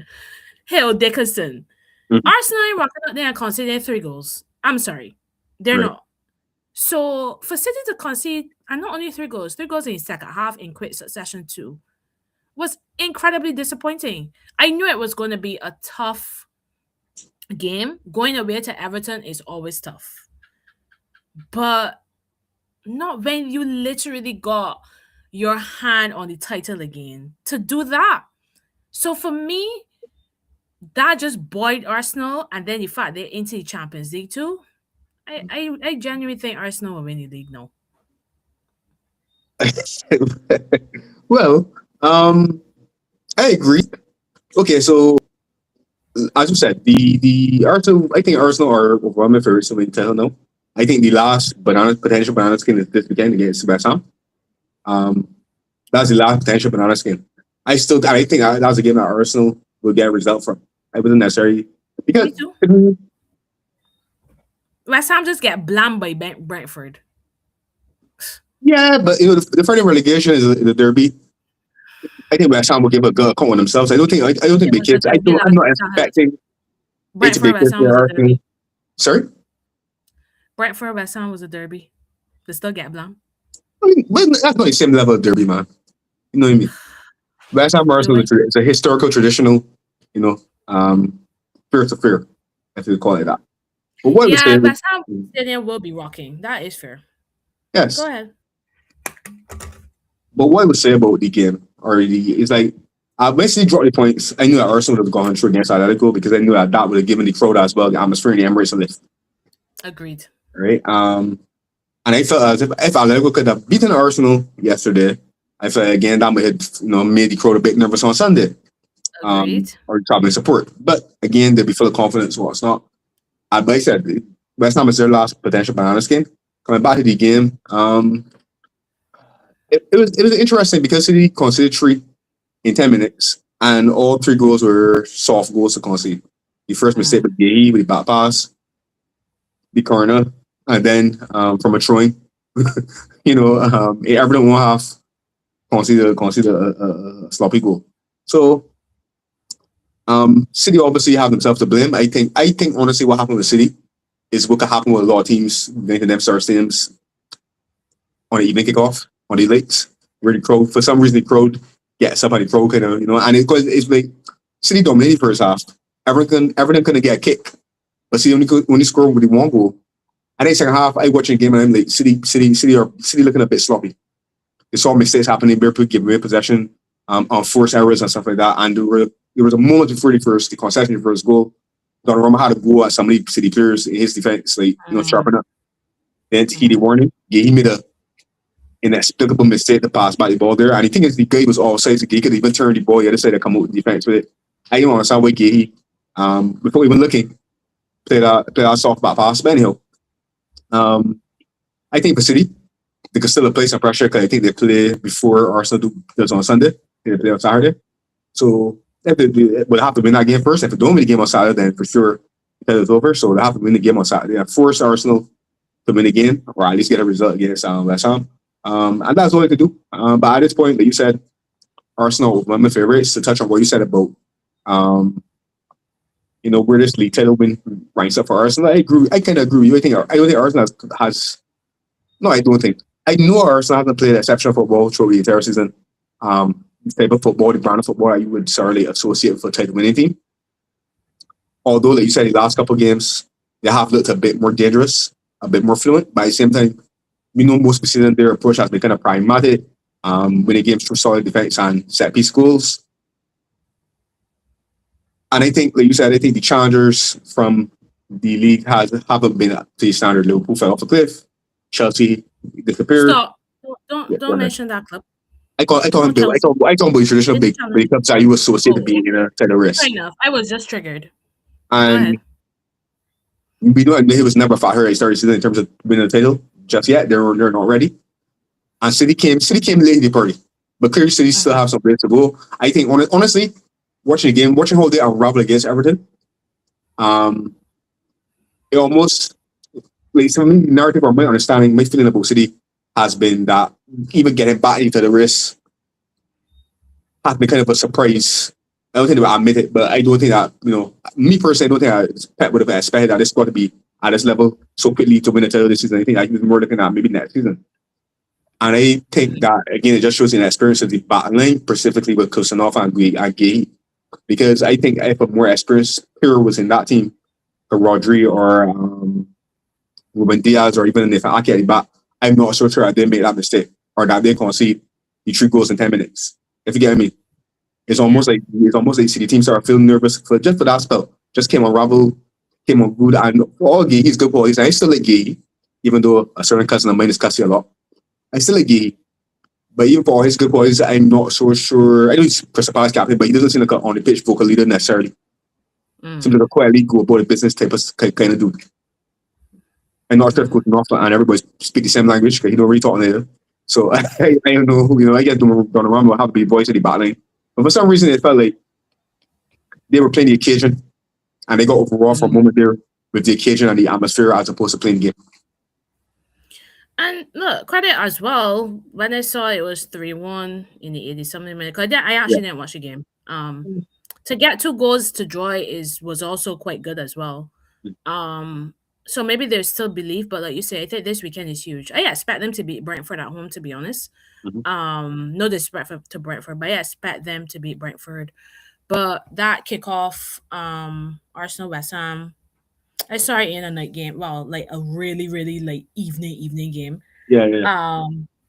Hill Dickinson. Mhm. Arsenal ain't rocking up there and conceding 3 goals. I'm sorry, they're Right. not. So for City to concede, and not only 3 goals, 3 goals in second half in quick succession too, was incredibly disappointing. I knew it was going to be a tough game. Going away to Everton is always tough. But not when you literally got your hand on the title again to do that. So for me, that just buoyed Arsenal. And then the fact they're into the Champions League too. I genuinely think Arsenal will win the league now. Well, I agree. Okay, so as you said, the Arsenal, I think Arsenal are one of my favorites to win title now. I think the last potential banana skin is this weekend against West Ham. That's the last potential banana skin. I think that was a game that Arsenal will get a result from. I wasn't necessarily because Me too. West Ham just get blamed by Brentford. yeah, but you know the friendly relegation is the derby. I think West Ham will give a good account on themselves. I don't think It the was a kids. derby I'm last not season. expecting it to Brentford be West kids. Ham was a derby. Sorry. Brentford West Ham was a derby. They still get blamed. I mean, but that's not the same level of derby, man. You know what I mean? West Ham Arsenal Really? is a historical, traditional, you know, fear to fear, if you call it that. But what I was Yeah, saying, West Ham Stadium will be rocking. That is fair. yes, Go ahead. But what I would say about the game already is like I basically dropped the points. I knew that Arsenal would have gone through against Atletico because I knew that that would have given the crowd as well the atmosphere in the Emirates a lift, Agreed. right? And I felt as if Atletico could have beaten Arsenal yesterday, I felt again that might have made the crowd a bit nervous on Sunday, Agreed. or traveling support. But again, they'll be full of confidence. Well, it's not. But I said West Ham is their last potential banana skin. Coming back to the game, it was interesting because City conceded three in 10 minutes, and all three goals were soft goals to concede. The first mistake Mm. was Gay with the back pass, the corner, and then from a throwing. Everton won't have conceded a sloppy goal. So City obviously have themselves to blame. I think honestly what happened with City is what could happen with a lot of teams making them start stadiums on the evening kickoff on the lakes where the crowd for some reason the crowd gets up and the crowd kind of and it's like City dominated first half. Everton couldn't get a kick, but see when they score with the one goal. I think second half I watching the game and I'm like City looking a bit sloppy. They saw mistakes happening, Liverpool giving away possession, on forced errors and stuff like that. And there was a moment before the concession, the first goal. Donnarumma had a go at some of the City players in his defense, like sharpen up. Then to heed the warning, yeah, he made a inexplicable mistake to pass by the ball there. And the thing is, the guy was offside, so he could even turn the ball the other side and come out with defense with it. I don't understand why Gay, before even looking, play that soft back pass. But anyhow, I think for City, they could still apply some pressure because I think they play before Arsenal does on Sunday. They play on Saturday. So if they would have to win that game first. If they don't win the game on Saturday, then for sure it's over. So they have to win the game on Saturday and force Arsenal to win the game or at least get a result against West Ham. And that's all they could do. But at this point, like you said, Arsenal one of my favorites. To touch on what you said about where this league title win ranks up for Arsenal. I agree. I kind of agree with you. I don't think Arsenal has. No, I don't think. I know Arsenal hasn't played exceptional football throughout the entire season. The type of football, the brand of football that you would certainly associate with a title winning team. Although, like you said, the last couple of games, they have looked a bit more dangerous, a bit more fluent. But at the same time, we know most of the season their approach has been kind of pragmatic, winning games through solid defense and set piece goals. And I think, like you said, I think the challengers from the league haven't been up to the standard. Liverpool fell off a cliff. Chelsea disappeared. Stop. Don't Yeah, go ahead. mention that club. I call him Not Bill. I Chelsea. talk about traditional It's big clubs that you associate to Oh, being in a title race. fair enough. I was just triggered. Go And ahead. we know it was never fought her at started season in terms of winning the title just yet. They're not ready. And City came late in the party. But clearly City still have some ways to go. I think honestly, watching the game, watching whole day unravel against Everton, it almost like some of the narrative or my understanding, my feeling about City has been that even getting back into the race has been kind of a surprise. I don't think they would admit it, but I don't think that, me personally, I don't think Pep would have expected that this squad to be at this level so quickly to win a title this season. I think he was more looking at maybe next season. And I think that, again, it just shows the experience of the back line, specifically with Kusanov and Gay. Because I think if a more experienced player was in that team, or Rodri or Ruben Diaz or even Nathan Ake at the back, I'm not so sure that they made that mistake or that they concede the 3 goals in 10 minutes. If you get me. It's almost like City teams started feeling nervous for that spell. Just came on Ravel, came on good, and for all Gay, he's good qualities. I still like Gay, even though a certain cousin of mine is Cassie a lot. I still like Gay. But even for all his good qualities, I'm not so sure. I know he's Crystal Palace captain, but he doesn't seem like an on the pitch vocal leader necessarily. Seems like a quietly go about the business type of kind of dude. I'm not sure if Coach North and everybody speak the same language because he don't really talk either. So I don't know. I guess Donnarumma will have to be voice of the battling. But for some reason, it felt like they were playing the occasion and they got overall for a moment there with the occasion and the atmosphere as opposed to playing the game. And look, credit as well. When I saw it was 3-1 in the 80-something minute, because I actually didn't watch the game. To get 2 goals to draw was also quite good as well. So maybe there's still belief, but like you say, I think this weekend is huge. I expect them to beat Brentford at home, to be honest. No disrespect to Brentford, but I expect them to beat Brentford. But that kickoff, Arsenal West Ham, I saw it in a night game. Well, like a really, really like evening game. Yeah.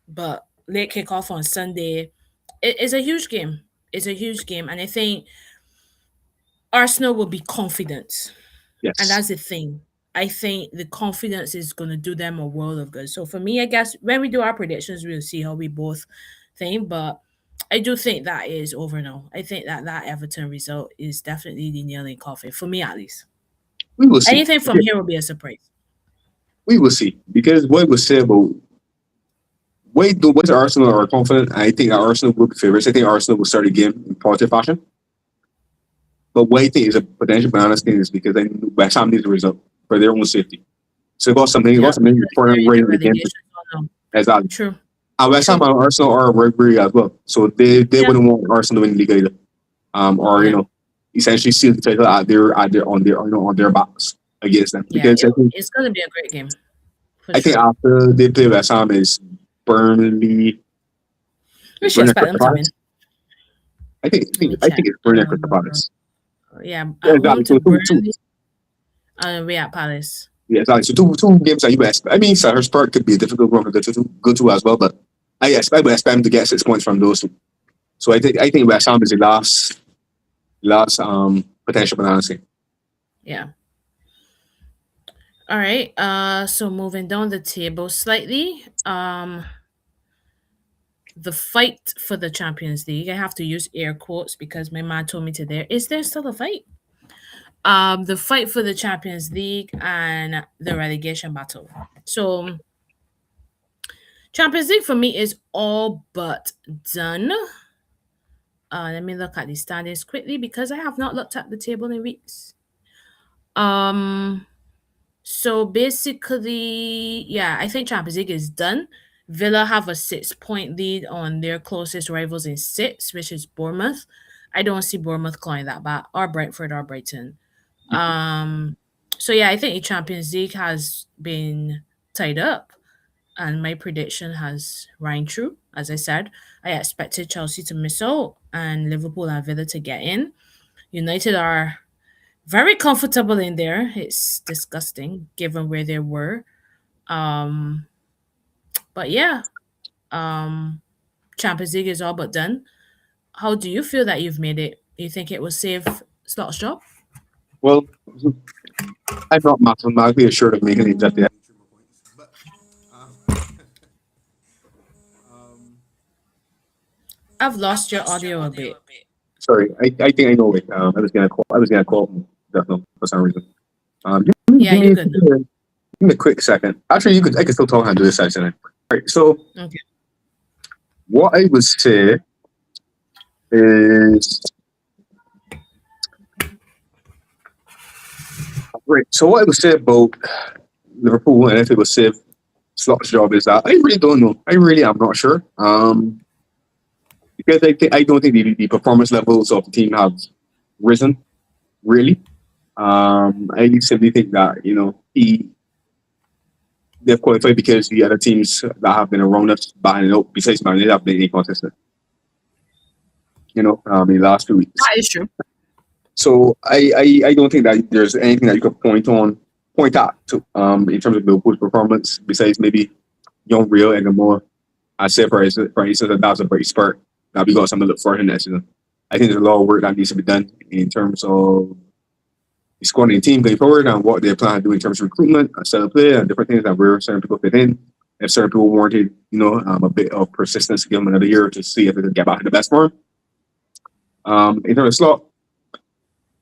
But late kickoff on Sunday. It is a huge game. It's a huge game, and I think Arsenal will be confident, and Yes, that's the thing. I think the confidence is going to do them a world of good. So for me, I guess when we do our predictions, we'll see how we both think. But I do think that is over now. I think that that Everton result is definitely the nailing coffin for me, at least. we will see. Anything from here will be a surprise. We will see because what was said about what's Arsenal are confident. I think that Arsenal will be favorites. I think Arsenal will start the game in positive fashion. But what I think is a potential banana skin is because I know West Ham needs a result for their own safety. So they Yeah, got something important right in the game. relegation. Oh, no. Exactly. True. And West Ham True. and Arsenal are rivalry as well. So they Yeah. wouldn't want Arsenal to win the league either. Or Yeah. essentially seal the title on their backs against them. Yeah. Because It's going to be a great game for I think sure. after they play West Ham is Burnley. We should Burnley expect them Crystal to win. Palace. I think Let me I check. think it's Burnley Crystal Palace. Yeah, Yeah, at home exactly. to So two. Burnley and away at Palace. Yeah, exactly. So two games that you would expect. I mean, Selhurst Park could be a difficult one to go to as well, but I would expect them to get 6 points from those two. So I think West Ham is the last potential banana skin. Yeah. All right. So moving down the table slightly. The fight for the Champions League. I have to use air quotes because my man told me today. Is there still a fight? The fight for the Champions League and the relegation battle. So Champions League for me is all but done. Let me look at the standings quickly because I have not looked at the table in weeks. Um, so basically, yeah, I think Champions League is done. Villa have a 6 point lead on their closest rivals in six, which is Bournemouth. I don't see Bournemouth clawing that back, or Brentford or Brighton. Um, so yeah, I think the Champions League has been tied up, and my prediction has rang true. As I said, I expected Chelsea to miss out and Liverpool and Villa to get in. United are very comfortable in there. It's disgusting given where they were. Um, but yeah, um, Champions League is all but done. How do you feel that you've made it? You think it will save Slot's job? Well, I'm not mathematically assured of making exactly that. I've lost your audio a bit. Sorry, I think I know it. I was gonna call him just now for some reason. Yeah, Give you're me good now. give me a quick second. Actually, I can still talk and do this section. All right. So Okay. what I would say is right. So what I would say about Liverpool and if it was save Slot's job is that I really don't know. I really am not sure. Because I don't think the performance levels of the team have risen really. I simply think that they've qualified because the other teams that have been around us buying it up besides Man United have been inconsistent. In the last 2 weeks. That is true. So I don't think that there's anything that you could point at to in terms of Liverpool's performance besides maybe young Real and the more. I say for instance that was a bright spark that we got something to look forward to next season. I think there's a lot of work that needs to be done in terms of the squad and the team going forward and what they plan to do in terms of recruitment, style of play, and different things that where certain people fit in. If certain people warranted, a bit of persistence to give them another year to see if they can get back in the best form. In terms of Slot,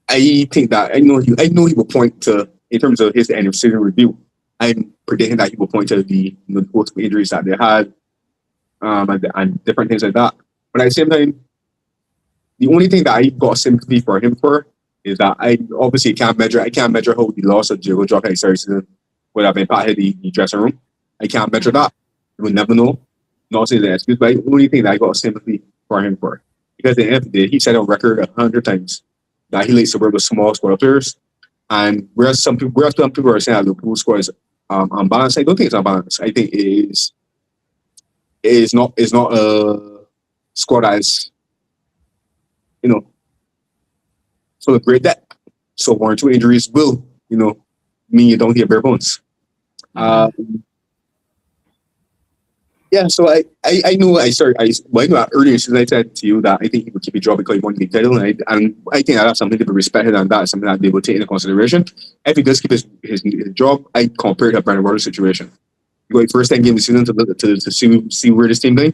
I think that I know he will point to in terms of his end of season review. I'm predicting that he will point to the post injuries that they had, and different things like that. But at the same time, the only thing that I got sympathy for him for is that I obviously can't measure how the loss of Diego Jota in season would have impacted the dressing room. I can't measure that. We will never know. Not saying that excuse, but the only thing that I got sympathy for him for. Because at the end of the day, he said on record 100 times that he likes to work with small squad players. And whereas some people are saying that Liverpool squad is unbalanced, I don't think it's unbalanced. I think it is not a squad that is full of great depth. So 1 or 2 injuries will, mean you don't get bare bones. Yeah, so I know I know earlier since I said to you that I think he would keep a job because he won the title, and I think that's something to be respected, and that's something that they will take into consideration. If he does keep his job, I compare it to Brandon Rodgers' situation. You go first time game of the season to see where this team going,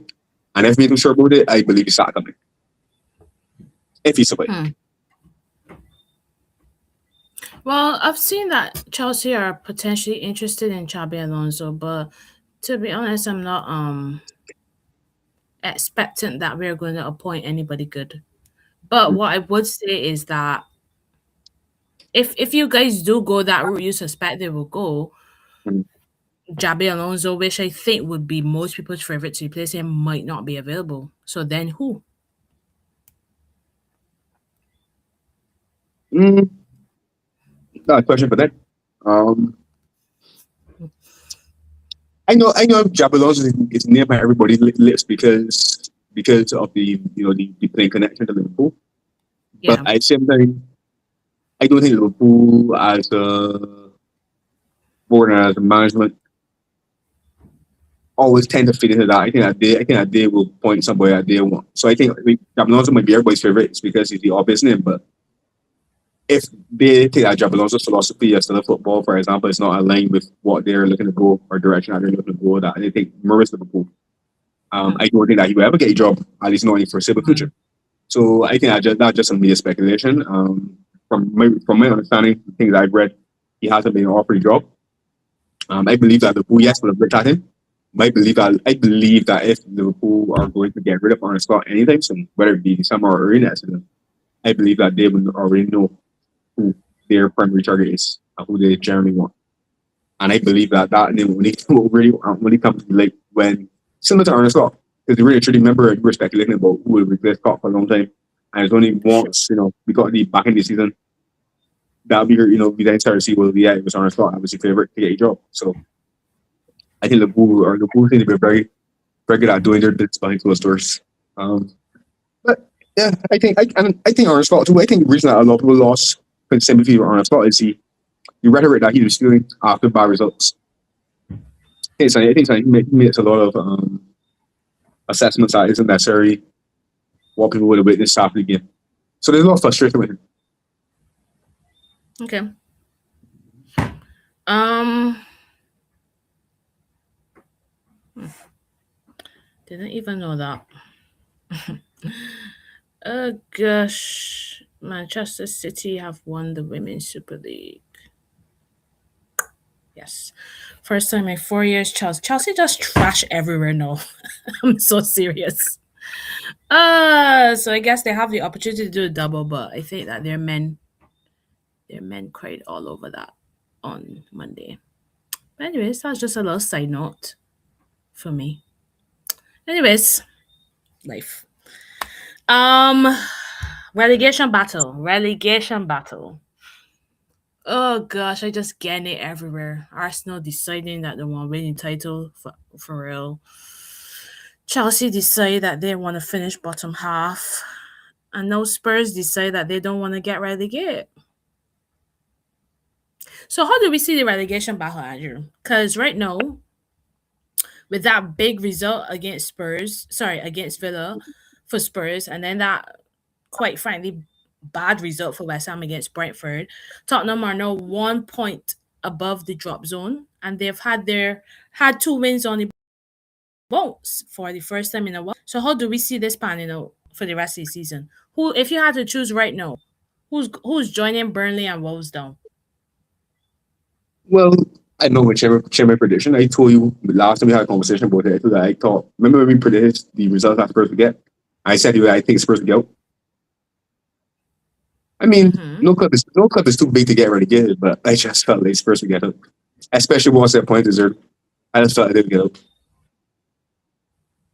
and if he makes him sure about it, I believe he's not coming. If he's away. Hmm. Well, I've seen that Chelsea are potentially interested in Xabi Alonso, but to be honest, I'm not expectant that we're going to appoint anybody good. But what I would say is that if you guys do go that route you suspect they will go, Mm. Xabi Alonso, which I think would be most people's favorite to replace him, might not be available. So then who? Mm, not a question for that. Um, I know Jabalons is nearby everybody's lips because of the playing connection to Liverpool. But Yeah. at the same time, I don't think Liverpool as a board and as a management always tend to fit into that. I think that they will point somebody that they want. So I think Jabalonso might be everybody's favorite because he's the obvious name. But if they think that Jabalonso's philosophy of style of football, for example, is not aligned with what they're looking to go or direction that they're looking to go, that they think mirrors Liverpool. I don't think that he will ever get a job, at least not in the foreseeable future. So I think that's just some mere speculation. From my understanding, the things I've read, he hasn't been offered a job. I believe that Liverpool, yes, will have looked at him. I believe that if Liverpool are going to get rid of Arne Slot anytime soon, whether it be summer or early next season, I believe that they will already know who their primary target is and who they generally want. And I believe that name will really come to like when similar to Arne Slot, because you really truly remember we were speculating about who will replace Scott for a long time, and it's only once we got the back in the season that we then started to see it was Arne Slot. I was your favorite to get a job. So I think Liverpool seem to be very very good at doing their bits behind closed doors. But yeah, I think Arne Slot too. I think the reason that a lot of people lost sympathy for Arne Slot is the rhetoric that he was doing after bad results. I think he makes a lot of assessments that isn't necessarily what people would have witnessed after the game. So there's a lot of frustration with him. Okay. Um Didn't even know that. Oh gosh. Manchester City have won the Women's Super League. Yes. First time in 4 years, Chelsea just trash everywhere now. I'm so serious. So I guess they have the opportunity to do a double, but I think that their men cried all over that on Monday. But anyways, that's just a little side note for me. Anyways, life. Um Relegation battle. Oh gosh, I just get it everywhere. Arsenal deciding that they want to win the title for real. Chelsea decide that they want to finish bottom half. And now Spurs decide that they don't want to get relegated. So how do we see the relegation battle, Andrew? Because right now, with that big result against Villa for Spurs, and then that quite frankly bad result for West Ham against Brentford, Tottenham are now 1 point above the drop zone, and they've had two wins on the bounce for the first time in a while. So how do we see this panning out for the rest of the season? Who, if you had to choose right now, who's joining Burnley and Wolves down? Well, I know share my prediction. I told you last time we had a conversation about it. I thought, remember when we predicted the results that Spurs would get? I said I think Spurs would get out. I mean, no club is too big to get relegated, but I just felt like Spurs would get out, especially once that point deserved. I just felt like they would get out.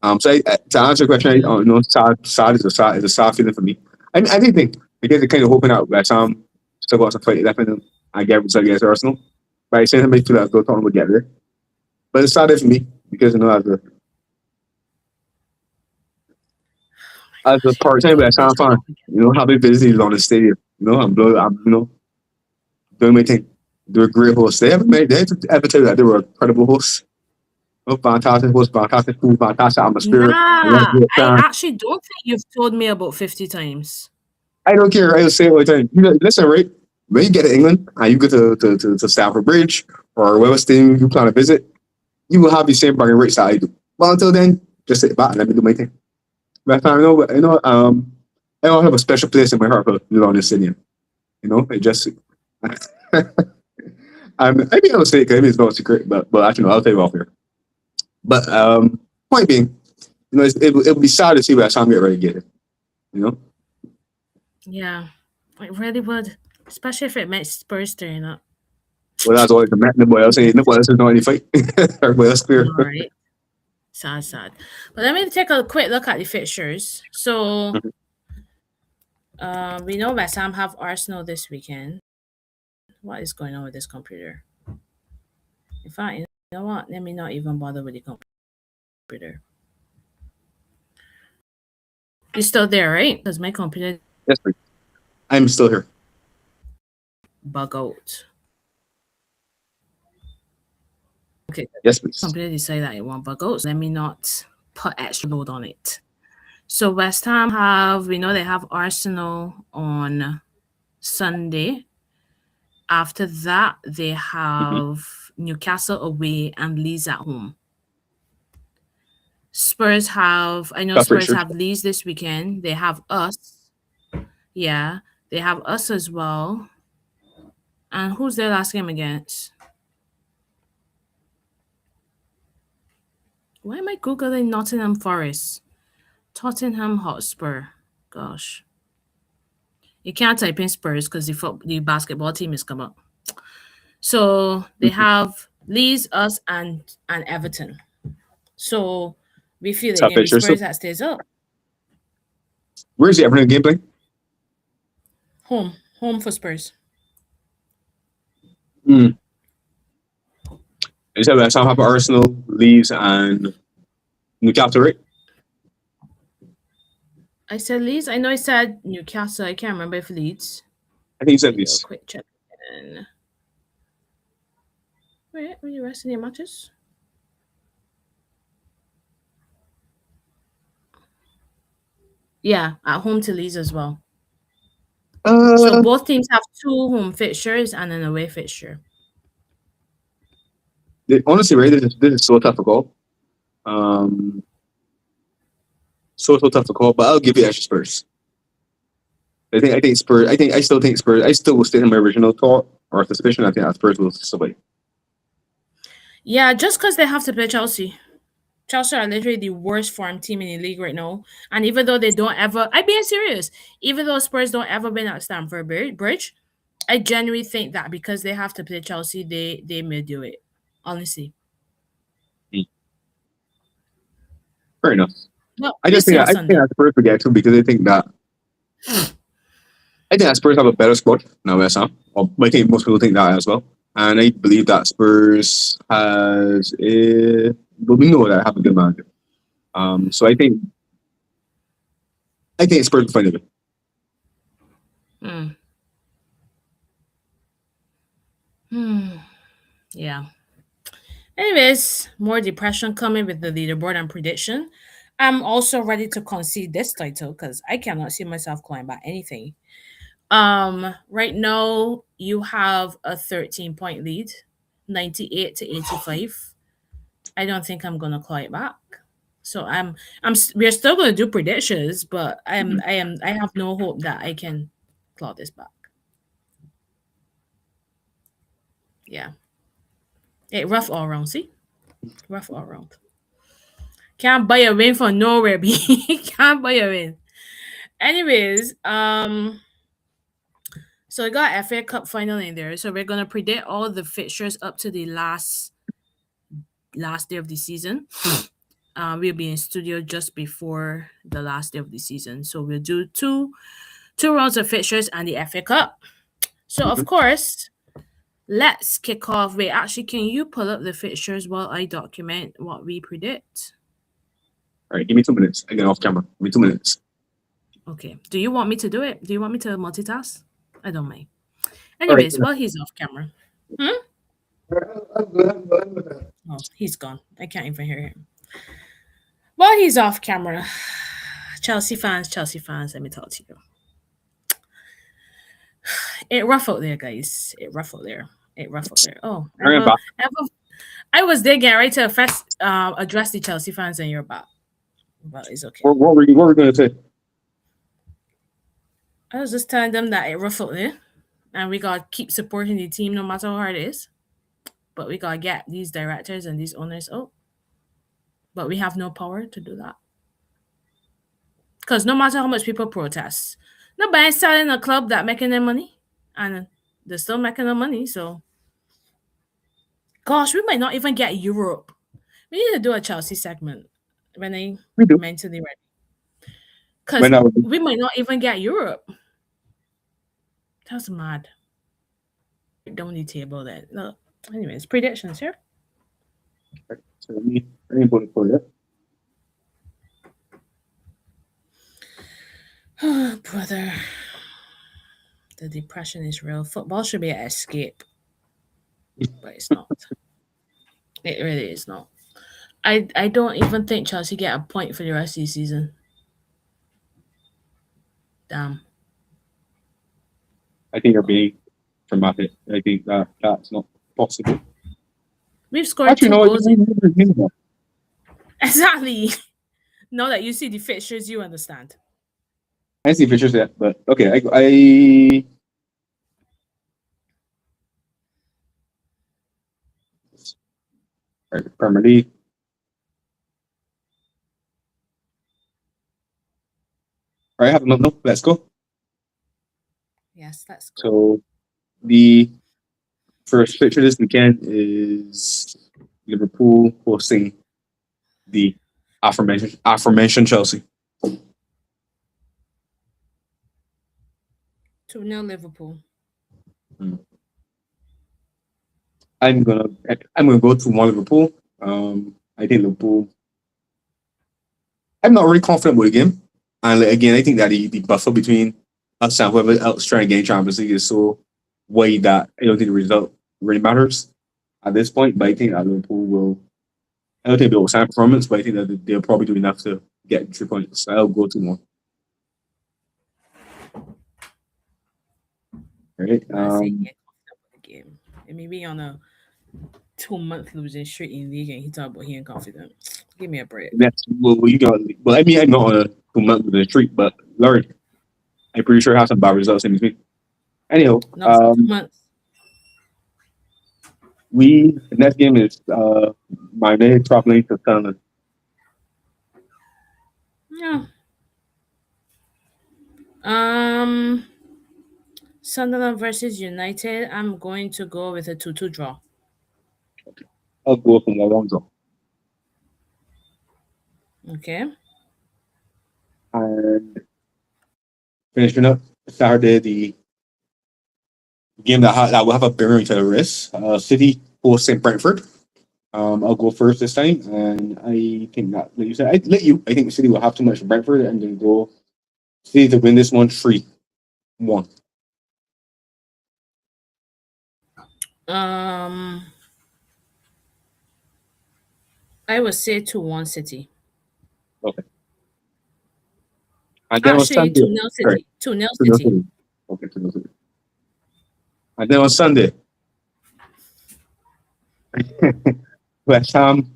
To answer your question, sad is a sad feeling for me. I think because they're kind of hoping out West Ham still got some fight left in them and get results against Arsenal. But I say I feel like Tottenham will get there. But it's sad for me because as a part-time West Ham fan, having visited on the stadium, I'm doing my thing. They're a great host. They ever tell you that they were a credible host? Oh, fantastic host, fantastic food, fantastic atmosphere. I love Nah, the I fans. actually don't think you've told me about 50 times. I don't care. I will say it all the time. You know, listen, right? When you get to England and you go to Stamford Bridge or whatever stadium you plan to visit, you will have the same bragging rights that I do. But until then, just sit back and let me do my thing. But I don't have a special place in my heart for London Stadium. You know, it just. I mean, I'll say it because it's no secret, but actually, no, I'll tell you off here. But point being, it would be sad to see West Ham get relegated. You know, Yeah, it really would. Especially if it meant Spurs turning up. well, that's always the met. Nobody else is not any fight. Everybody else clear. All right. Sad, sad. But let me take a quick look at the fixtures. So we know West Ham have Arsenal this weekend. What is going on with this computer? In fact, you know what? Let me not even bother with the computer. You're still there, right? Because my computer Yes, please. I'm still here. bug out. Okay, Yes, please. computer decided that it won't bug out. So let me not put extra load on it. So West Ham we know they have Arsenal on Sunday. After that, they have Newcastle away and Leeds at home. I know That's pretty Spurs sure. have Leeds this weekend. They have us. Yeah, they have us as well. And who's their last game against? Why am I Googling Nottingham Forest? Tottenham Hotspur. Gosh. You can't type in Spurs because the basketball team is come up. So they have Leeds, us, and Everton. So we feel it Top can be picture. So, Spurs that stays up. where's the Everton game playing? Home for Spurs. You said West Ham have Arsenal, Leeds, and Newcastle, right? I said Leeds. I know I said Newcastle. I can't remember if Leeds. I think you said Do a Leeds. quick check. Wait, are you resting your matches? Yeah, at home to Leeds as well. So both teams have 2 home fixtures and an away fixture. Honestly, right, this is so tough to call. So tough to call, but I'll give you extra Spurs. I think Spurs. I still think Spurs. I still will stay in my original thought or suspicion. I think that Spurs will survive. Yeah, just because they have to play Chelsea. Chelsea are literally the worst form team in the league right now. And even though they don't ever, I'm being serious, even though Spurs don't ever win at Stamford Bridge, I genuinely think that because they have to play Chelsea, they may do it. Honestly. Fair enough. Well, I think that Spurs will get to because I think that Spurs have a better squad now West Ham. Or I think most people think that as well. And I believe that Spurs has but we know that I have a good manager. So I think Spurs will find it. Yeah. Anyways, more depression coming with the leaderboard and prediction. I'm also ready to concede this title because I cannot see myself climbing back anything. Right now you have a 13-point lead, 98 to 85. I don't think I'm gonna claw it back. So we're still gonna do predictions, but I have no hope that I can claw this back. Yeah. Rough all around, see? Rough all around. Can't buy a win from nowhere, B. Can't buy a win. Anyways, so we got FA Cup final in there. So we're gonna predict all the fixtures up to the last day of the season. We'll be in studio just before the last day of the season. So we'll do two rounds of fixtures and the FA Cup. So of course, let's kick off. Wait, actually, can you pull up the fixtures while I document what we predict? All right, give me 2 minutes. I get off camera. Give me 2 minutes. Okay. Do you want me to do it? Do you want me to multitask? I don't mind. Anyways, while he's off camera. Oh, he's gone. I can't even hear him. Well, he's off camera. Chelsea fans, let me talk to you. It rough out there, guys. It rough out there. It rough out there. Oh, Bring it back. I was there getting ready to address the Chelsea fans, and you're back. But it's okay. What were we going to say? I was just telling them that it rough out there, and we gotta keep supporting the team no matter how hard it is. But we gotta get these directors and these owners out. But we have no power to do that. Because no matter how much people protest, nobody's selling a club that making their money. And they're still making their money. So, gosh, we might not even get Europe. We need to do a Chelsea segment when they We do. mentally ready. Because When I was we might not even get Europe. That's mad. Down the table then. No. Anyways, predictions here. so let me put it for you. Oh, brother. The depression is real. Football should be an escape. But it's not. It really is not. I don't even think Chelsea get a point for the rest of the season. Damn. I think you're being dramatic. I think that's not possible. We've scored Actually, two no, goals. Exactly. Now that you see the fixtures, you understand. I see pictures yet, but okay. I Premier League. All right, I have a no. Let's go. Yes, let's go. So the first fixture this weekend is Liverpool hosting the aforementioned Chelsea. 2-0 Liverpool. I'm gonna go to one Liverpool. I think Liverpool. I'm not really confident with the game, and again, I think that the buffer between us and whoever else trying to get in Champions League is so wide that I don't think the result really matters at this point. But I think that Liverpool will. I don't think they'll sign performance, but I think that they'll probably do enough to get 3 points. So I'll go to one. Right. I say get confident with the game. It may be on a 2-month losing streak in the league, and he talk about he ain't confident. Give me a break. That's well, you got. Well, I mean, I'm not on a 2 month with the streak, but Lord, I'm pretty sure I have some bad results in between. Anyhow, No, 2 months. the next game is my main traveling to Sunderland. Yeah. Sunderland versus United. I'm going to go with a 2-2 draw. I'll go from a 1 draw. Okay. And finishing up Saturday, the game that will have a bearing to the wrist. City hosting Brentford. I'll go first this time, and I think that, like you said, I think City will have too much for Brentford, and then go City to win this one 3-1. I would say 2-1 City. Okay. And then on Sunday, 2-0 City. 2-0 City. Okay, 2-0 City. And then on Sunday, West Ham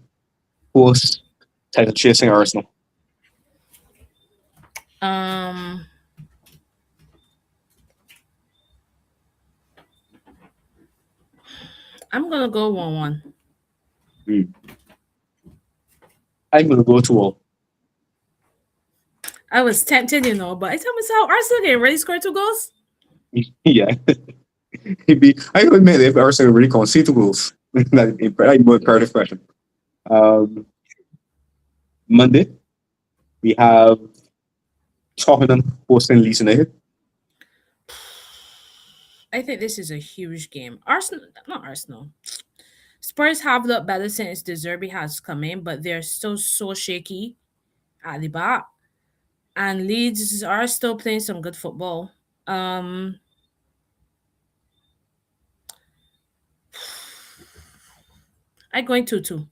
host title chasing Arsenal. I'm gonna go 1-1. I'm gonna go 2-0. I was tempted, but I tell myself Arsenal can really score 2 goals. Yeah. I admit if Arsenal really concede 2 goals, that would be part of the question. Monday, we have Tottenham hosting Leeds United. I think this is a huge game. Not Arsenal. Spurs have looked better since De Zerbi has come in, but they're still so shaky at the back. And Leeds are still playing some good football. I going 2-2.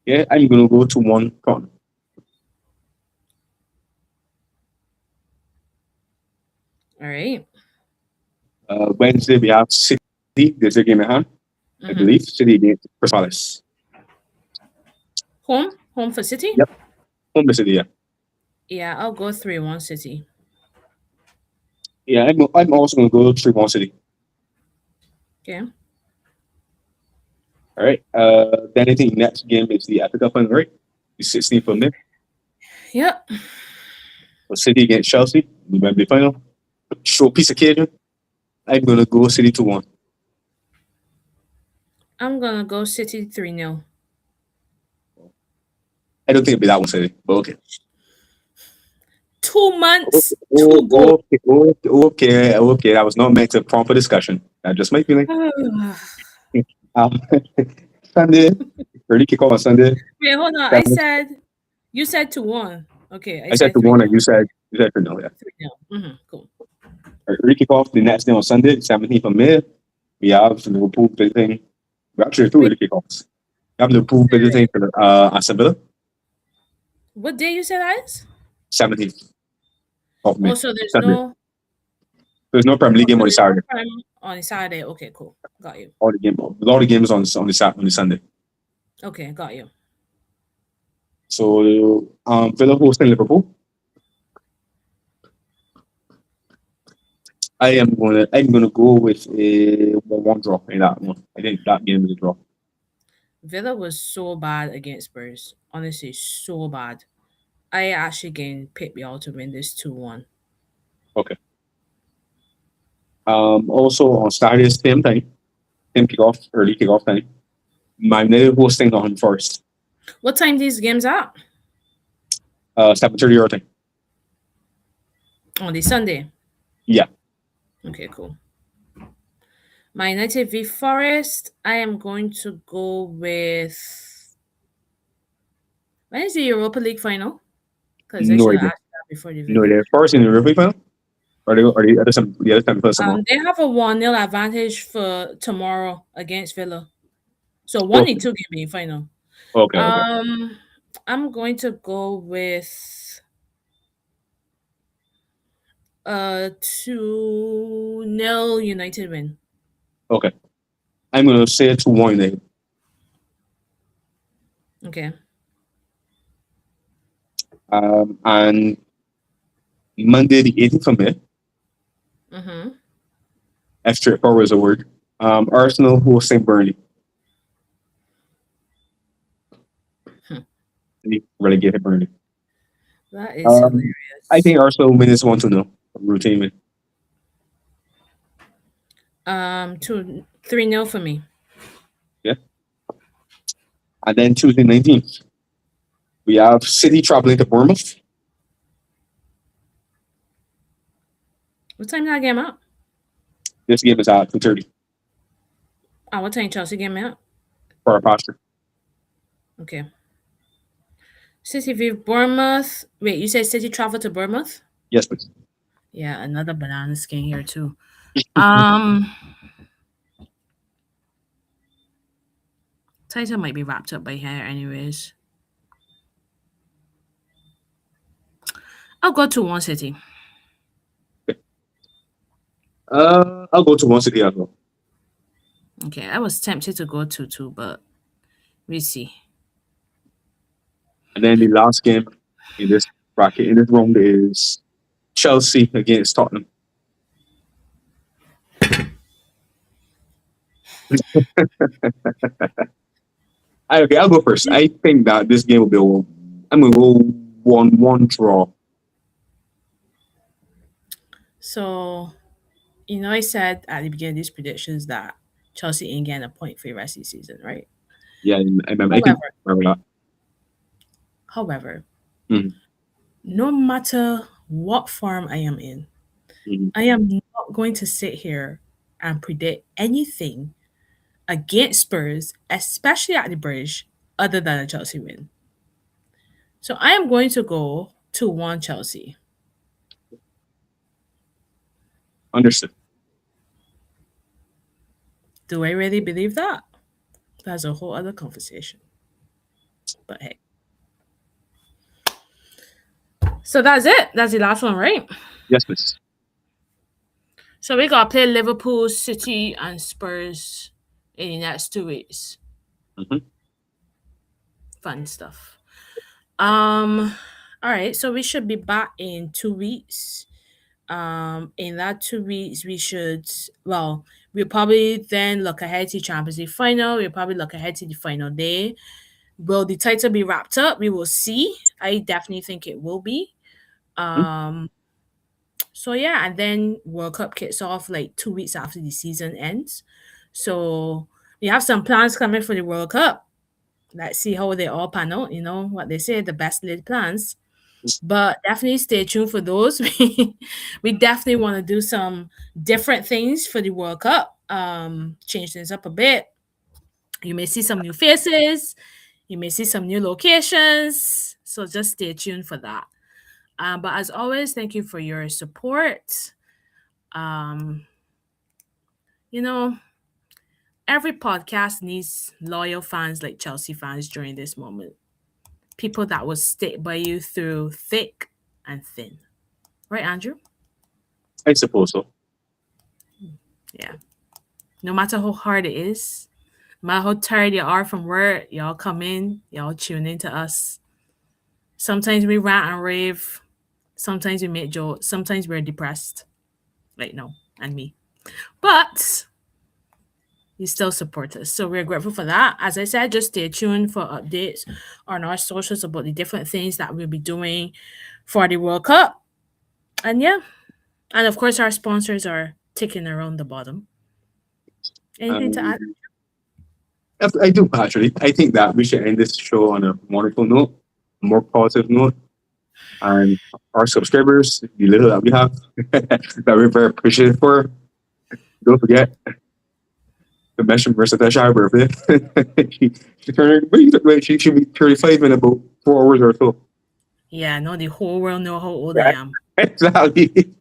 Yeah, I'm gonna go to one Tottenham. All right. Wednesday we have City. There's a game at hand, I Mm-hmm. believe. City against Crystal Palace. Home for City. Yep, home to City. Yeah, Yeah, I'll go 3-1 City. yeah. I'm also gonna go 3-1 City. Okay. All right. Then I think next game is the FA Cup final, right? The 16th of May. Yep. So City against Chelsea, the Wembley final. Showpiece occasion. I'm gonna go City to one. I'm gonna go City 3-0. I don't think it'll be that one City, but okay. 2 months, Oh, 2 goals. okay. That was not meant to prompt a discussion. That just my feeling. Um, Sunday, early kickoff on Sunday. Wait, hold on. Seven. You said 2-1. Okay, I I said said to 3 one, 0. and you said to no. Yeah, 3-0. Mm-hmm. Cool. early kickoff the next day on Sunday, 17th of May. We have Liverpool visiting. We actually have two Wait, early kickoffs. We have Liverpool visiting for Aston Villa, what day you said that is? 17th of May. Also, there's Sunday. no. There's no Premier League game Also, on the there's no Saturday. prime on Saturday. Okay, cool. Got you. All the games on the Sunday. Okay, got you. So Villa hosting Liverpool. I'm gonna go with a 1-1 draw in that one. I think that game is a draw. Villa was so bad against Spurs. Honestly, so bad. I actually getting pick y'all to win this 2-1. Okay. Also on Saturday, same time, same kickoff, early kickoff time. Man United hosting on first. What time these games at? 7:30 your time. On the Sunday. Yeah. Okay, cool. My United v Forest. I am going to go with. When is the Europa League final? Because I No should have idea. asked that before the No video. idea. Forest in the Europa final? Are they the other time first tomorrow? They have a 1-0 advantage for tomorrow against Villa. So one Okay. in two game being final. Okay. I'm going to go with 2-0 United win. Okay. I'm gonna say it to 1 United. Okay. And Monday the 18th of May, Mm-hmm. if straightforward is a word. Arsenal hosting Burnley. Hmm. They relegated Burnley. That is I hilarious. think Arsenal win is 1-0. Routine win. 3-0 for me. Yeah. And then Tuesday 19th, we have City traveling to Bournemouth. What time that game out? This game is at 2:30 What time Chelsea game out? for our posture. Okay. City v Bournemouth. Wait, you said City travel to Bournemouth? Yes, please. Yeah, another banana skin here too. Title might be wrapped up by here anyways. I'll go to 1 City. I'll go to 1 City as well. Okay, I was tempted to go 2-2, but we see. And then the last game in this bracket, in this round, is Chelsea against Tottenham. I'll go first. I think that this game will be I'm going to go 1-1 draw. So, I said at the beginning of these predictions that Chelsea ain't getting a point for the rest of the season, right? Yeah, I remember. I think I remember that. However, Mhm. no matter what form I am in, Mhm. I am not going to sit here and predict anything against Spurs, especially at the Bridge, other than a Chelsea win. So I am going to go 2-1 Chelsea. Understood. Do I really believe that? That's a whole other conversation. But hey. So that's it. That's the last one, right? Yes, miss. So we gotta play Liverpool, City, and Spurs in the next 2 weeks. Mm-hmm. Fun stuff. All right, so we should be back in 2 weeks. In that 2 weeks, we'll probably then look ahead to Champions League final. We'll probably look ahead to the final day. Will the title be wrapped up? We will see. I definitely think it will be. Um, so yeah, and then World Cup kicks off like 2 weeks after the season ends. So we have some plans coming for the World Cup. Let's see how they all pan out. You know what they say, the best laid plans. But definitely stay tuned for those. We definitely want to do some different things for the World Cup. Change things up a bit. You may see some new faces. You may see some new locations. So just stay tuned for that. But as always, thank you for your support. Um, you know, every podcast needs loyal fans like Chelsea fans during this moment. People that will stick by you through thick and thin. Right, Andrew? I suppose so. Yeah. No matter how hard it is, no matter how tired you are from work, y'all come in, y'all tune in to us. Sometimes we rant and rave. Sometimes we make jokes. Sometimes we're depressed. Like, no, and me. But you still support us. So we're grateful for that. As I said, just stay tuned for updates on our socials about the different things that we'll be doing for the World Cup. And yeah. And of course, our sponsors are ticking around the bottom. Anything to add? I do, actually. I think that we should end this show on a wonderful note, a more positive note. And our subscribers, the little that we have, that we're very appreciative for. Don't forget to mention Marissa Tasha birthday. She should be 35 in about 4 hours or so. Yeah, no, the whole world know how old I am. Exactly.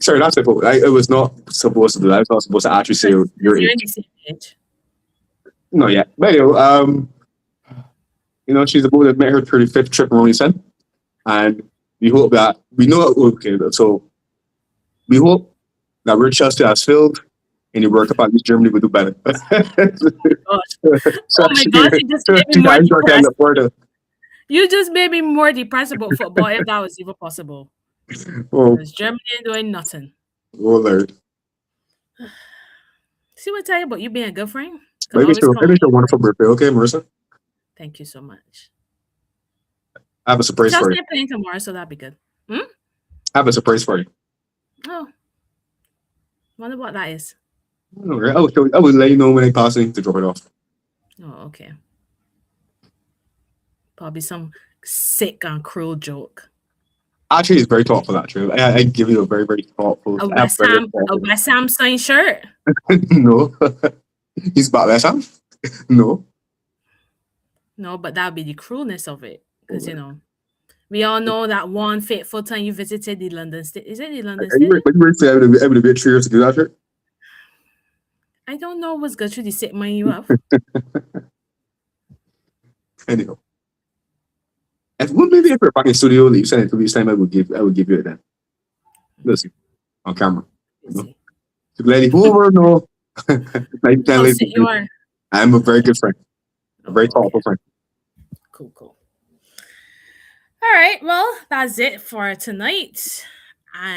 Sorry, not supposed. It was not supposed to do that. I was not supposed to actually say your You're in age. the same age. No, yeah. But anyway, she's about to make her 35th trip around the sun. And we hope that so we hope that where Chelsea has failed in the World Cup, at least Germany will do better. Oh my gosh, you just made me more depressed. You just made me more depressed about football if that was even possible. Because Germany ain't doing nothing. Oh Lord. See what I tell you about you being a good friend? Maybe it's a wonderful birthday, okay, Marissa? Thank you so much. I have a surprise for you. Just playing tomorrow, so that'd be good. I have a surprise for you. Oh. Wonder what that is. All right. I will let you know when I pass in to drop it off. Oh, okay. Probably some sick and cruel joke. Actually, it's very thoughtful, actually. I give you a very, very thoughtful... A West Ham signed shirt? No. He's about West Ham? No. No, but that would be the cruelness of it. Because, we all know that one fateful time you visited the London State. Is it the London State? You were saying I would have been 3 years to do that shirt? I don't know what's good through the sick mind you have. Anyhow. Maybe if we're back in studio, you send it to me this time, I would give you it then. Listen, on camera. To let the whole world know. You are. I'm a very good friend. A very thoughtful friend. Cool. All right, well, that's it for tonight.